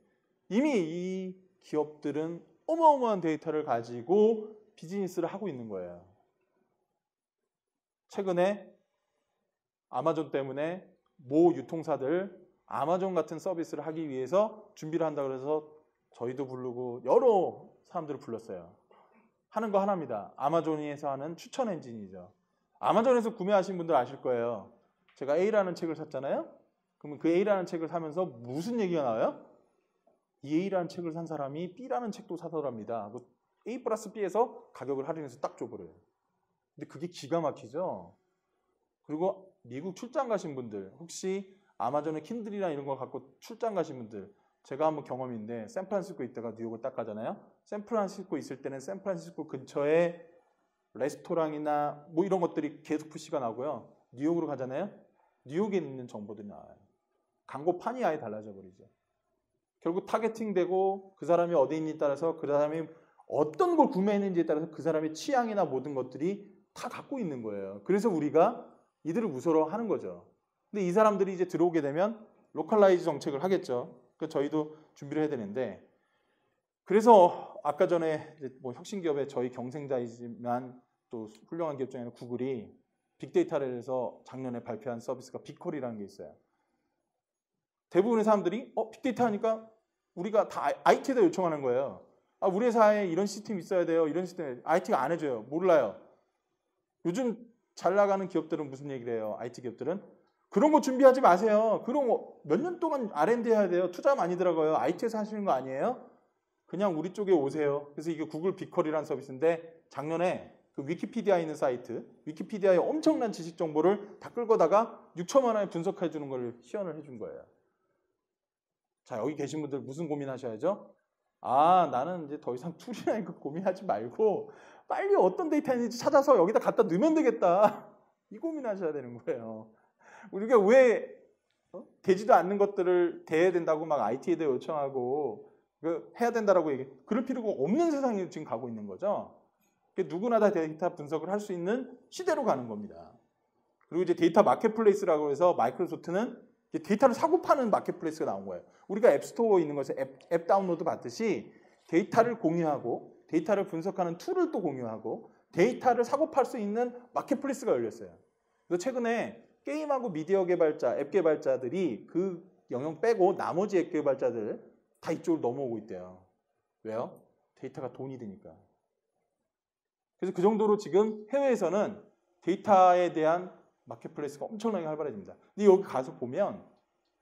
A: 이미 이 기업들은 어마어마한 데이터를 가지고 비즈니스를 하고 있는 거예요. 최근에 아마존 때문에 모 유통사들 아마존 같은 서비스를 하기 위해서 준비를 한다고 해서 저희도 부르고 여러 사람들을 불렀어요. 하는 거 하나입니다. 아마존에서 하는 추천 엔진이죠. 아마존에서 구매하신 분들 아실 거예요. 제가 A라는 책을 샀잖아요. 그러면 그 A라는 책을 사면서 무슨 얘기가 나와요? 이 A라는 책을 산 사람이 B라는 책도 사더랍니다. A 플러스 B에서 가격을 할인해서 딱 줘버려요. 근데 그게 기가 막히죠. 그리고 미국 출장 가신 분들, 혹시 아마존의 킨들이나 이런 걸 갖고 출장 가신 분들, 제가 한번 경험인데 샌프란시스코 있다가 뉴욕을 딱 가잖아요. 샌프란시스코 있을 때는 샌프란시스코 근처에 레스토랑이나 뭐 이런 것들이 계속 푸시가 나고요. 뉴욕으로 가잖아요. 뉴욕에 있는 정보들이 나와요. 광고판이 아예 달라져 버리죠. 결국 타겟팅되고 그 사람이 어디 있는지에 따라서 그 사람이 어떤 걸 구매했는지에 따라서 그 사람의 취향이나 모든 것들이 다 갖고 있는 거예요. 그래서 우리가 이들을 무서워하는 거죠. 근데 이 사람들이 이제 들어오게 되면 로컬라이즈 정책을 하겠죠. 그 저희도 준비를 해야 되는데, 그래서 아까 전에 뭐 혁신기업의 저희 경쟁자이지만 또 훌륭한 기업 중에는 구글이 빅데이터를 해서 작년에 발표한 서비스가 빅콜이라는 게 있어요. 대부분의 사람들이 빅데이터 하니까 우리가 다 IT에다 요청하는 거예요. 우리 회사에 이런 시스템이 있어야 돼요. 이런 시스템 IT가 안 해줘요. 몰라요. 요즘 잘 나가는 기업들은 무슨 얘기를 해요? IT 기업들은 그런 거 준비하지 마세요. 그런 거 몇 년 동안 R&D 해야 돼요. 투자 많이 들어가요. IT에서 하시는 거 아니에요? 그냥 우리 쪽에 오세요. 그래서 이게 구글 빅컬이라는 서비스인데, 작년에 그 위키피디아 있는 사이트, 위키피디아의 엄청난 지식 정보를 다 끌고다가 6천만 원에 분석해 주는 걸 시연을 해준 거예요. 자, 여기 계신 분들 무슨 고민하셔야죠? 나는 이제 더 이상 툴이나 이거 고민하지 말고 빨리 어떤 데이터 있는지 찾아서 여기다 갖다 넣으면 되겠다. 이 고민하셔야 되는 거예요. 우리가 왜 되지도 않는 것들을 대해야 된다고 막 IT에 대해 요청하고 해야 된다라고 얘기해. 그럴 필요가 없는 세상에 지금 가고 있는 거죠. 누구나 다 데이터 분석을 할 수 있는 시대로 가는 겁니다. 그리고 이제 데이터 마켓플레이스라고 해서 마이크로소프트는 데이터를 사고 파는 마켓플레이스가 나온 거예요. 우리가 앱스토어에 있는 것을 앱 다운로드 받듯이 데이터를 공유하고 데이터를 분석하는 툴을 또 공유하고 데이터를 사고 팔 수 있는 마켓플레이스가 열렸어요. 그래서 최근에 게임하고 미디어 개발자, 앱 개발자들이 그 영역 빼고 나머지 앱 개발자들 다 이쪽으로 넘어오고 있대요. 왜요? 데이터가 돈이 되니까. 그래서 그 정도로 지금 해외에서는 데이터에 대한 마켓플레이스가 엄청나게 활발해집니다. 근데 여기 가서 보면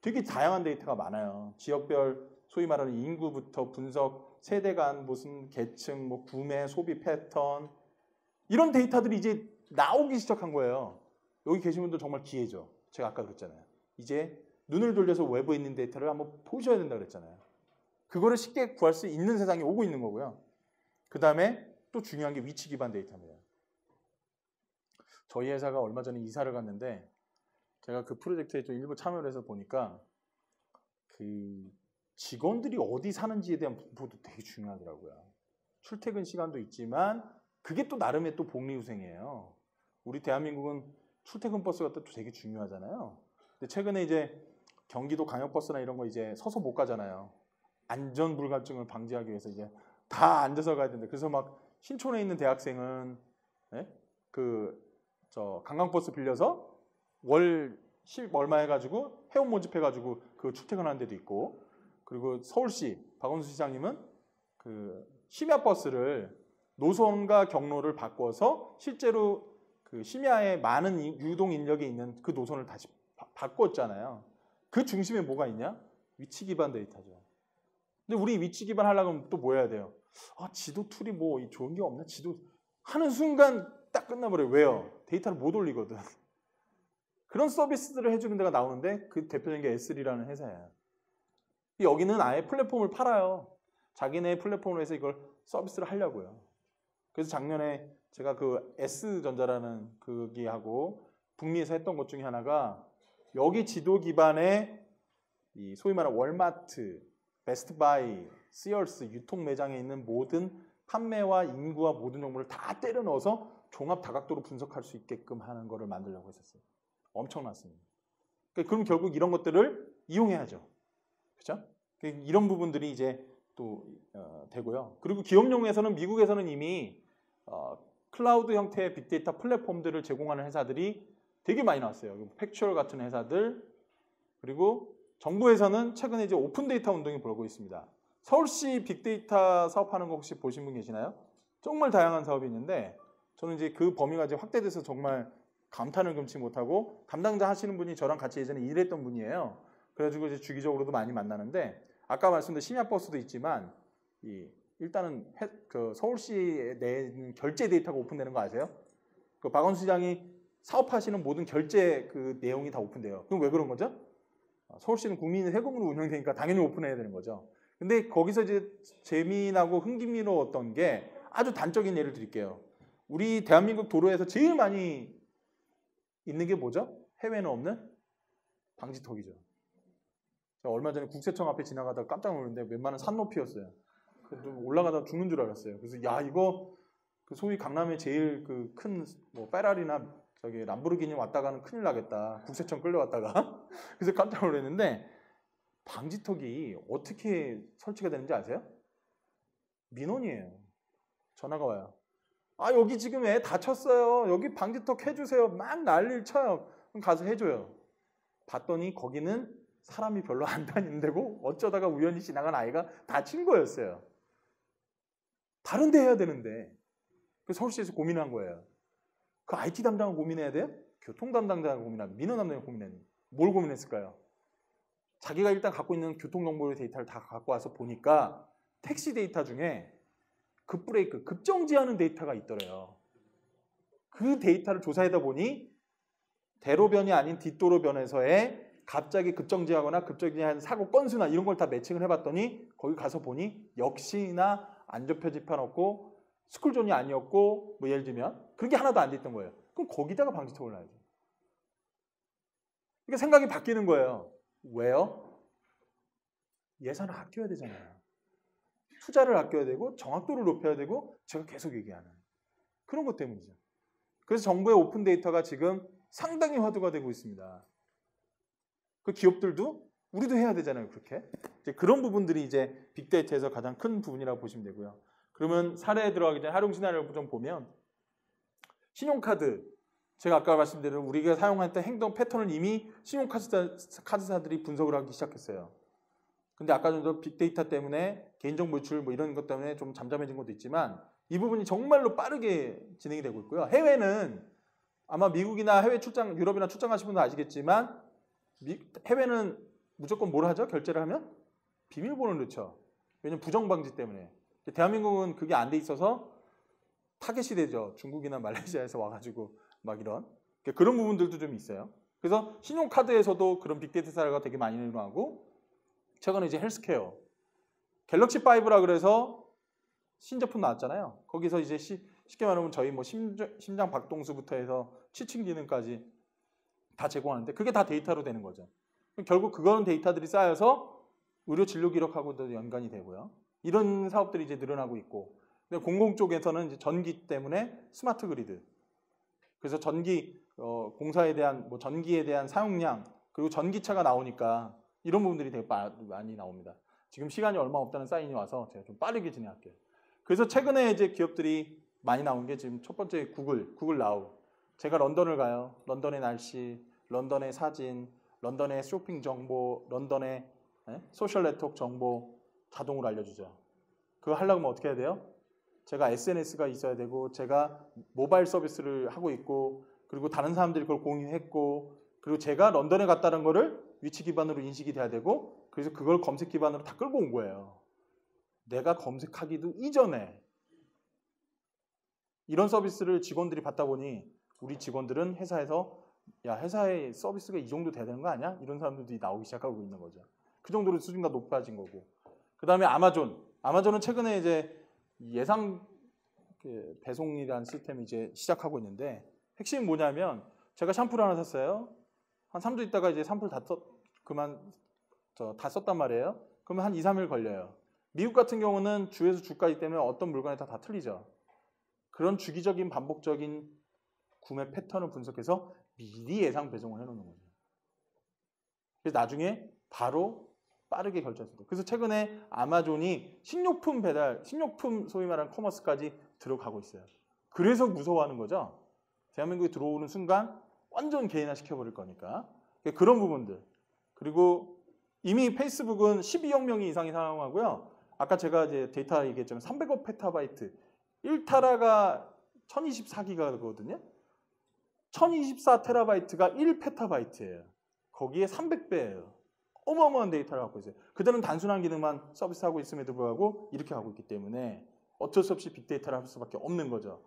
A: 되게 다양한 데이터가 많아요. 지역별, 소위 말하는 인구부터 분석, 세대 간 무슨 계층, 뭐 구매, 소비 패턴, 이런 데이터들이 이제 나오기 시작한 거예요. 여기 계신 분들 정말 기회죠. 제가 아까 그랬잖아요. 이제 눈을 돌려서 외부에 있는 데이터를 한번 보셔야 된다고 그랬잖아요. 그거를 쉽게 구할 수 있는 세상이 오고 있는 거고요. 그 다음에 또 중요한 게 위치 기반 데이터입니다. 저희 회사가 얼마 전에 이사를 갔는데 제가 그 프로젝트에 좀 일부 참여를 해서 보니까 그 직원들이 어디 사는지에 대한 분포도 되게 중요하더라고요. 출퇴근 시간도 있지만 그게 또 나름의 또 복리후생이에요. 우리 대한민국은 출퇴근 버스가 또 되게 중요하잖아요. 근데 최근에 이제 경기도 광역버스나 이런 거 이제 서서 못 가잖아요. 안전 불감증을 방지하기 위해서 이제 다 앉아서 가야 된다. 그래서 막 신촌에 있는 대학생은 관광버스 빌려서 월 10 얼마 해가지고 회원 모집해가지고 그 출퇴근하는 데도 있고, 그리고 서울시 박원순 시장님은 그 심야버스를 노선과 경로를 바꿔서 실제로 그 심야에 많은 유동 인력이 있는 그 노선을 다시 바꿨잖아요. 그 중심에 뭐가 있냐? 위치 기반 데이터죠. 근데 우리 위치 기반 하려고 하면 또 뭐 해야 돼요? 지도 툴이 뭐 좋은 게 없나? 지도 하는 순간 딱 끝나버려요. 왜요? 데이터를 못 올리거든. 그런 서비스들을 해주는 데가 나오는데 그 대표적인 게 S3라는 회사예요. 여기는 아예 플랫폼을 팔아요. 자기네 플랫폼으로 해서 이걸 서비스를 하려고요. 그래서 작년에 제가 그 S전자라는 거기하고 북미에서 했던 것 중에 하나가 여기 지도 기반의 이 소위 말하는 월마트, 베스트바이, 시얼스 유통 매장에 있는 모든 판매와 인구와 모든 정보를 다 때려 넣어서 종합 다각도로 분석할 수 있게끔 하는 거를 만들려고 했었어요. 엄청났습니다. 그럼 결국 이런 것들을 이용해야죠. 그렇죠? 이런 부분들이 이제 또 되고요. 그리고 기업용에서는 미국에서는 이미 클라우드 형태의 빅데이터 플랫폼들을 제공하는 회사들이 되게 많이 나왔어요. 팩추얼 같은 회사들, 그리고 정부에서는 최근에 이제 오픈 데이터 운동이 벌어지고 있습니다. 서울시 빅데이터 사업하는 거 혹시 보신 분 계시나요? 정말 다양한 사업이 있는데 저는 이제 그 범위가 이제 확대돼서 정말 감탄을 금치 못하고 담당자 하시는 분이 저랑 같이 예전에 일했던 분이에요. 그래가지고 이제 주기적으로도 많이 만나는데 아까 말씀드린 심야버스도 있지만 일단은 그 서울시에 내는 결제 데이터가 오픈되는 거 아세요? 그 박원순 시장이 사업하시는 모든 결제 그 내용이 다 오픈돼요. 그럼 왜 그런 거죠? 서울시는 국민의 세금으로 운영되니까 당연히 오픈해야 되는 거죠. 근데 거기서 이제 재미나고 흥미로웠던 게 아주 단적인 예를 드릴게요. 우리 대한민국 도로에서 제일 많이 있는 게 뭐죠? 해외는 없는 방지턱이죠. 얼마 전에 국세청 앞에 지나가다가 깜짝 놀랐는데 웬만한 산 높이였어요. 올라가다 죽는 줄 알았어요. 그래서 야 이거 그 소위 강남에 제일 그 큰 뭐 페라리나 저기 람보르기니 왔다가는 큰일 나겠다. 국세청 끌려왔다가 그래서 깜짝 놀랐는데 방지턱이 어떻게 설치가 되는지 아세요? 민원이에요. 전화가 와요. 아 여기 지금 애 다쳤어요. 여기 방지턱 해주세요. 막 난리를 쳐요. 그럼 가서 해줘요. 봤더니 거기는 사람이 별로 안 다니는 데고 어쩌다가 우연히 지나간 아이가 다친 거였어요. 다른 데 해야 되는데 그래서 서울시에서 고민한 거예요. 그 IT 담당을 고민해야 돼요? 교통 담당자가 고민하고 민원 담당자가 고민해야 돼요. 뭘 고민했을까요? 자기가 일단 갖고 있는 교통정보 데이터를 다 갖고 와서 보니까 택시 데이터 중에 급브레이크, 급정지하는 데이터가 있더래요. 그 데이터를 조사하다 보니 대로변이 아닌 뒷도로변에서의 갑자기 급정지하거나 급정지한 사고 건수나 이런 걸 다 매칭을 해봤더니 거기 가서 보니 역시나 안전표지판 없고 스쿨존이 아니었고 뭐 예를 들면 그런 게 하나도 안 돼 있던 거예요. 그럼 거기다가 방지턱을 놔야죠. 그러니까 생각이 바뀌는 거예요. 왜요? 예산을 아껴야 되잖아요. 투자를 아껴야 되고 정확도를 높여야 되고 제가 계속 얘기하는 그런 것 때문이죠. 그래서 정부의 오픈 데이터가 지금 상당히 화두가 되고 있습니다. 그 기업들도 우리도 해야 되잖아요. 그렇게 이제 그런 부분들이 이제 빅데이터에서 가장 큰 부분이라고 보시면 되고요. 그러면 사례에 들어가기 전에 활용 시나리오를 좀 보면 신용카드 제가 아까 말씀드린 우리가 사용했던 행동 패턴을 이미 신용카드사들이 분석을 하기 시작했어요. 근데 아까 전에 빅데이터 때문에 개인정보 유출 뭐 이런 것 때문에 좀 잠잠해진 것도 있지만 이 부분이 정말로 빠르게 진행이 되고 있고요. 해외는 아마 미국이나 해외 출장, 유럽이나 출장 가신 분들 아시겠지만 해외는 무조건 뭘 하죠? 결제를 하면? 비밀번호를 넣죠. 왜냐면 부정방지 때문에. 대한민국은 그게 안 돼 있어서 타겟이 되죠. 중국이나 말레이시아에서 와가지고 막 이런 그런 부분들도 좀 있어요. 그래서 신용카드에서도 그런 빅데이터 사례가 되게 많이 일어나고 최근에 이제 헬스케어 갤럭시 5라 그래서 신제품 나왔잖아요. 거기서 이제 쉽게 말하면 저희 뭐 심장 박동수부터 해서 취침 기능까지 다 제공하는데 그게 다 데이터로 되는 거죠. 결국 그거는 데이터들이 쌓여서 의료 진료 기록하고도 연관이 되고요. 이런 사업들이 이제 늘어나고 있고 근데 공공 쪽에서는 이제 전기 때문에 스마트 그리드 그래서 전기 공사에 대한 뭐 전기에 대한 사용량 그리고 전기차가 나오니까 이런 부분들이 되게 많이 나옵니다. 지금 시간이 얼마 없다는 사인이 와서 제가 좀 빠르게 진행할게요. 그래서 최근에 이제 기업들이 많이 나온 게 지금 첫 번째 구글 나우. 제가 런던을 가요. 런던의 날씨, 런던의 사진, 런던의 쇼핑 정보, 런던의 소셜 네트워크 정보 자동으로 알려주죠. 그거 하려고 하면 어떻게 해야 돼요? 제가 SNS가 있어야 되고 제가 모바일 서비스를 하고 있고 그리고 다른 사람들이 그걸 공유했고 그리고 제가 런던에 갔다는 거를 위치 기반으로 인식이 돼야 되고 그래서 그걸 검색 기반으로 다 끌고 온 거예요. 내가 검색하기도 이전에 이런 서비스를 직원들이 받다 보니 우리 직원들은 회사에서 야 회사의 서비스가 이 정도 돼야 되는 거 아니야? 이런 사람들이 나오기 시작하고 있는 거죠. 그 정도로 수준가 높아진 거고 그 다음에 아마존은 최근에 이제 예상 배송이라는 시스템이 이제 시작하고 있는데 핵심이 뭐냐면 제가 샴푸를 하나 샀어요. 한 3주 있다가 이제 샴푸를 다 썼단 말이에요. 그러면 한 2, 3일 걸려요. 미국 같은 경우는 주에서 주까지 때문에 어떤 물건에 다 틀리죠. 그런 주기적인 반복적인 구매 패턴을 분석해서 미리 예상 배송을 해놓는 거죠. 그래서 나중에 바로 빠르게 결제할 수 있도록. 그래서 최근에 아마존이 식료품 배달, 식료품 소위 말하는 커머스까지 들어가고 있어요. 그래서 무서워하는 거죠. 대한민국에 들어오는 순간 완전 개인화 시켜버릴 거니까. 그런 부분들. 그리고 이미 페이스북은 12억 명이 이상이 사용하고요. 아까 제가 이제 데이터 얘기했지만 300억 페타바이트, 1타라가 1024기가거든요. 1024TB가 1PB예요. 거기에 300배예요. 어마어마한 데이터를 갖고 있어요. 그들은 단순한 기능만 서비스하고 있음에도 불구하고 이렇게 하고 있기 때문에 어쩔 수 없이 빅데이터를 할 수밖에 없는 거죠.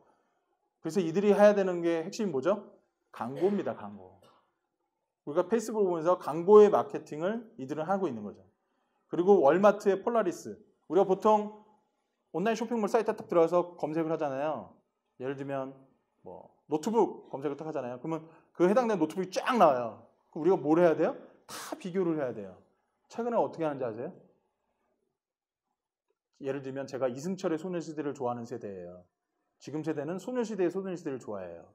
A: 그래서 이들이 해야 되는 게 핵심이 뭐죠? 광고입니다. 광고. 우리가 페이스북을 보면서 광고의 마케팅을 이들은 하고 있는 거죠. 그리고 월마트의 폴라리스. 우리가 보통 온라인 쇼핑몰 사이트에 딱 들어가서 검색을 하잖아요. 예를 들면 뭐 노트북 검색을 딱 하잖아요. 그러면 그 해당되는 노트북이 쫙 나와요. 그럼 우리가 뭘 해야 돼요? 다 비교를 해야 돼요. 최근에 어떻게 하는지 아세요? 예를 들면 제가 이승철의 소녀시대를 좋아하는 세대예요. 지금 세대는 소녀시대의 소녀시대를 좋아해요.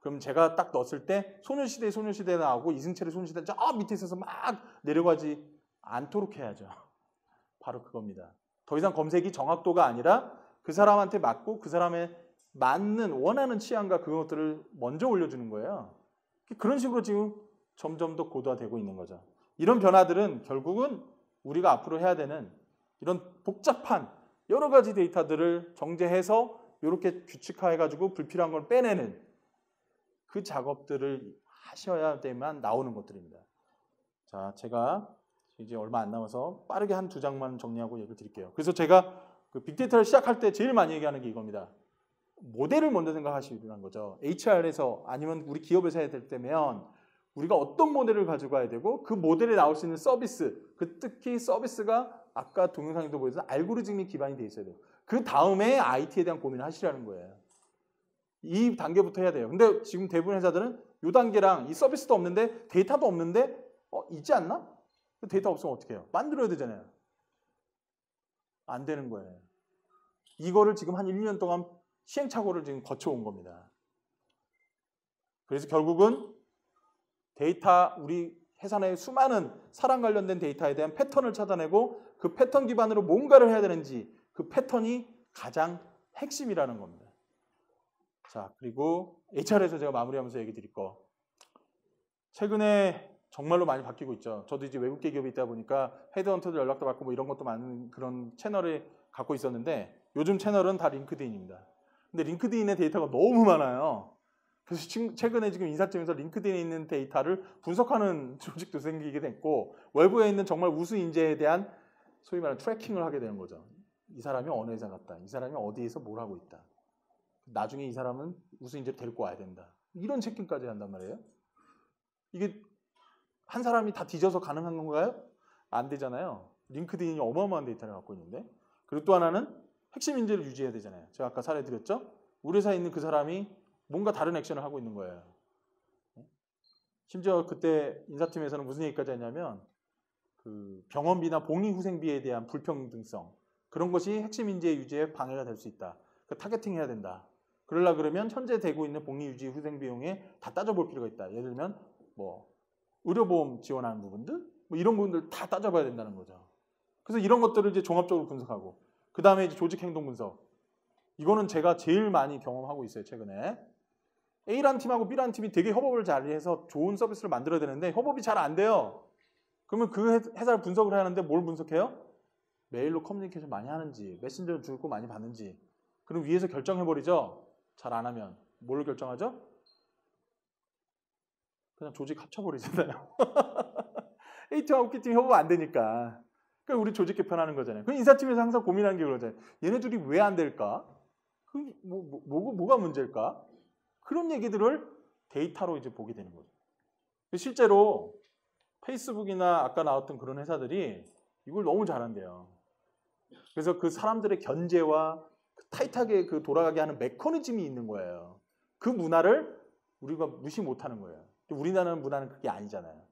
A: 그럼 제가 딱 넣었을 때 소녀시대의 소녀시대 나오고 이승철의 소녀시대 저 밑에 있어서 막 내려가지 않도록 해야죠. 바로 그겁니다. 더 이상 검색이 정확도가 아니라 그 사람한테 맞고 그 사람의 맞는 원하는 취향과 그것들을 먼저 올려주는 거예요. 그런 식으로 지금 점점 더 고도화되고 있는 거죠. 이런 변화들은 결국은 우리가 앞으로 해야 되는 이런 복잡한 여러 가지 데이터들을 정제해서 이렇게 규칙화해가지고 불필요한 걸 빼내는 그 작업들을 하셔야 되만 나오는 것들입니다. 자, 제가 이제 얼마 안 남아서 빠르게 한 두 장만 정리하고 얘기를 드릴게요. 그래서 제가 그 빅데이터를 시작할 때 제일 많이 얘기하는 게 이겁니다. 모델을 먼저 생각하시라는 거죠. HR에서 아니면 우리 기업에서 해야 될 때면 우리가 어떤 모델을 가지고 가야 되고 그 모델에 나올 수 있는 서비스, 그 특히 서비스가 아까 동영상에도 보여서 알고리즘이 기반이 돼 있어야 돼요. 그 다음에 IT에 대한 고민을 하시라는 거예요. 이 단계부터 해야 돼요. 근데 지금 대부분 회사들은 이 단계랑 이 서비스도 없는데 데이터도 없는데 있지 않나? 데이터 없으면 어떻게 해요? 만들어야 되잖아요. 안 되는 거예요. 이거를 지금 한 1년 동안 시행착오를 지금 거쳐온 겁니다. 그래서 결국은 데이터, 우리 회사 내의 수많은 사람 관련된 데이터에 대한 패턴을 찾아내고 그 패턴 기반으로 뭔가를 해야 되는지 그 패턴이 가장 핵심이라는 겁니다. 자, 그리고 HR에서 제가 마무리하면서 얘기 드릴 거. 최근에 정말로 많이 바뀌고 있죠. 저도 이제 외국계 기업에 있다 보니까 헤드헌터들 연락도 받고 뭐 이런 것도 많은 그런 채널을 갖고 있었는데 요즘 채널은 다 링크드인입니다. 근데 링크드인의 데이터가 너무 많아요. 그래서 최근에 지금 인사팀에서 링크드인에 있는 데이터를 분석하는 조직도 생기게 됐고 외부에 있는 정말 우수 인재에 대한 소위 말하는 트래킹을 하게 되는 거죠. 이 사람이 어느 회사 갔다. 이 사람이 어디에서 뭘 하고 있다. 나중에 이 사람은 우수 인재를 데리고 와야 된다. 이런 체킹까지 한단 말이에요. 이게 한 사람이 다 뒤져서 가능한 건가요? 안 되잖아요. 링크드인이 어마어마한 데이터를 갖고 있는데. 그리고 또 하나는 핵심 인재를 유지해야 되잖아요. 제가 아까 사례 드렸죠? 우리 회사에 있는 그 사람이 뭔가 다른 액션을 하고 있는 거예요. 심지어 그때 인사팀에서는 무슨 얘기까지 했냐면 그 병원비나 복리후생비에 대한 불평등성 그런 것이 핵심 인재 유지에 방해가 될 수 있다. 그러니까 타겟팅해야 된다. 그러려 그러면 현재 되고 있는 복리유지 후생 비용에 다 따져볼 필요가 있다. 예를 들면 뭐 의료보험 지원하는 부분들 뭐 이런 부분들 다 따져봐야 된다는 거죠. 그래서 이런 것들을 이제 종합적으로 분석하고 그 다음에 이제 조직 행동 분석. 이거는 제가 제일 많이 경험하고 있어요. 최근에 A라는 팀하고 B라는 팀이 되게 협업을 잘해서 좋은 서비스를 만들어야 되는데 협업이 잘 안 돼요. 그러면 그 회사를 분석을 하는데 뭘 분석해요? 메일로 커뮤니케이션 많이 하는지 메신저를 주고 많이 받는지 그럼 위에서 결정해버리죠. 잘 안 하면 뭘 결정하죠? 그냥 조직 합쳐버리잖아요. A팀하고 B팀이 협업 안 되니까 그러니까 우리 조직 개편하는 거잖아요. 그 인사팀에서 항상 고민하는 게 그러잖아요. 얘네들이 왜 안 될까? 뭐가 문제일까? 그런 얘기들을 데이터로 이제 보게 되는 거죠. 실제로 페이스북이나 아까 나왔던 그런 회사들이 이걸 너무 잘한대요. 그래서 그 사람들의 견제와 타이트하게 그 돌아가게 하는 메커니즘이 있는 거예요. 그 문화를 우리가 무시 못하는 거예요. 우리나라 문화는 그게 아니잖아요.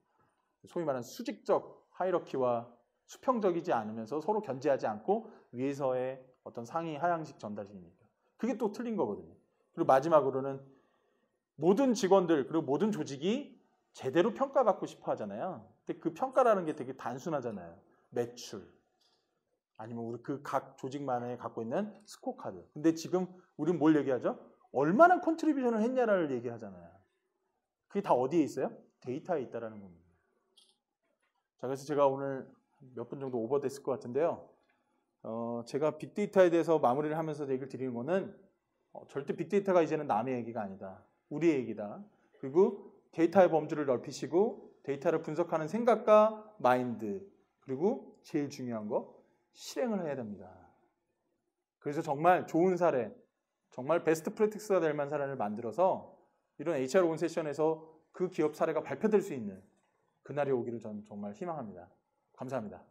A: 소위 말하는 수직적 하이러키와 수평적이지 않으면서 서로 견제하지 않고 위에서의 어떤 상위 하향식 전달이니까 그게 또 틀린 거거든요. 그리고 마지막으로는 모든 직원들 그리고 모든 조직이 제대로 평가받고 싶어 하잖아요. 근데 그 평가라는 게 되게 단순하잖아요. 매출 아니면 우리 그 각 조직만에 갖고 있는 스코어카드. 근데 지금 우리는 뭘 얘기하죠? 얼마나 컨트리뷰션을 했냐를 얘기하잖아요. 그게 다 어디에 있어요? 데이터에 있다라는 겁니다. 자, 그래서 제가 오늘 몇 분 정도 오버됐을 것 같은데요. 제가 빅데이터에 대해서 마무리를 하면서 얘기를 드리는 거는 절대 빅데이터가 이제는 남의 얘기가 아니다. 우리의 얘기다. 그리고 데이터의 범주를 넓히시고 데이터를 분석하는 생각과 마인드, 그리고 제일 중요한 거 실행을 해야 됩니다. 그래서 정말 좋은 사례, 정말 베스트 프랙티스가 될 만한 사례를 만들어서 이런 HR 온 세션에서 그 기업 사례가 발표될 수 있는 그날이 오기를 저는 정말 희망합니다. 감사합니다.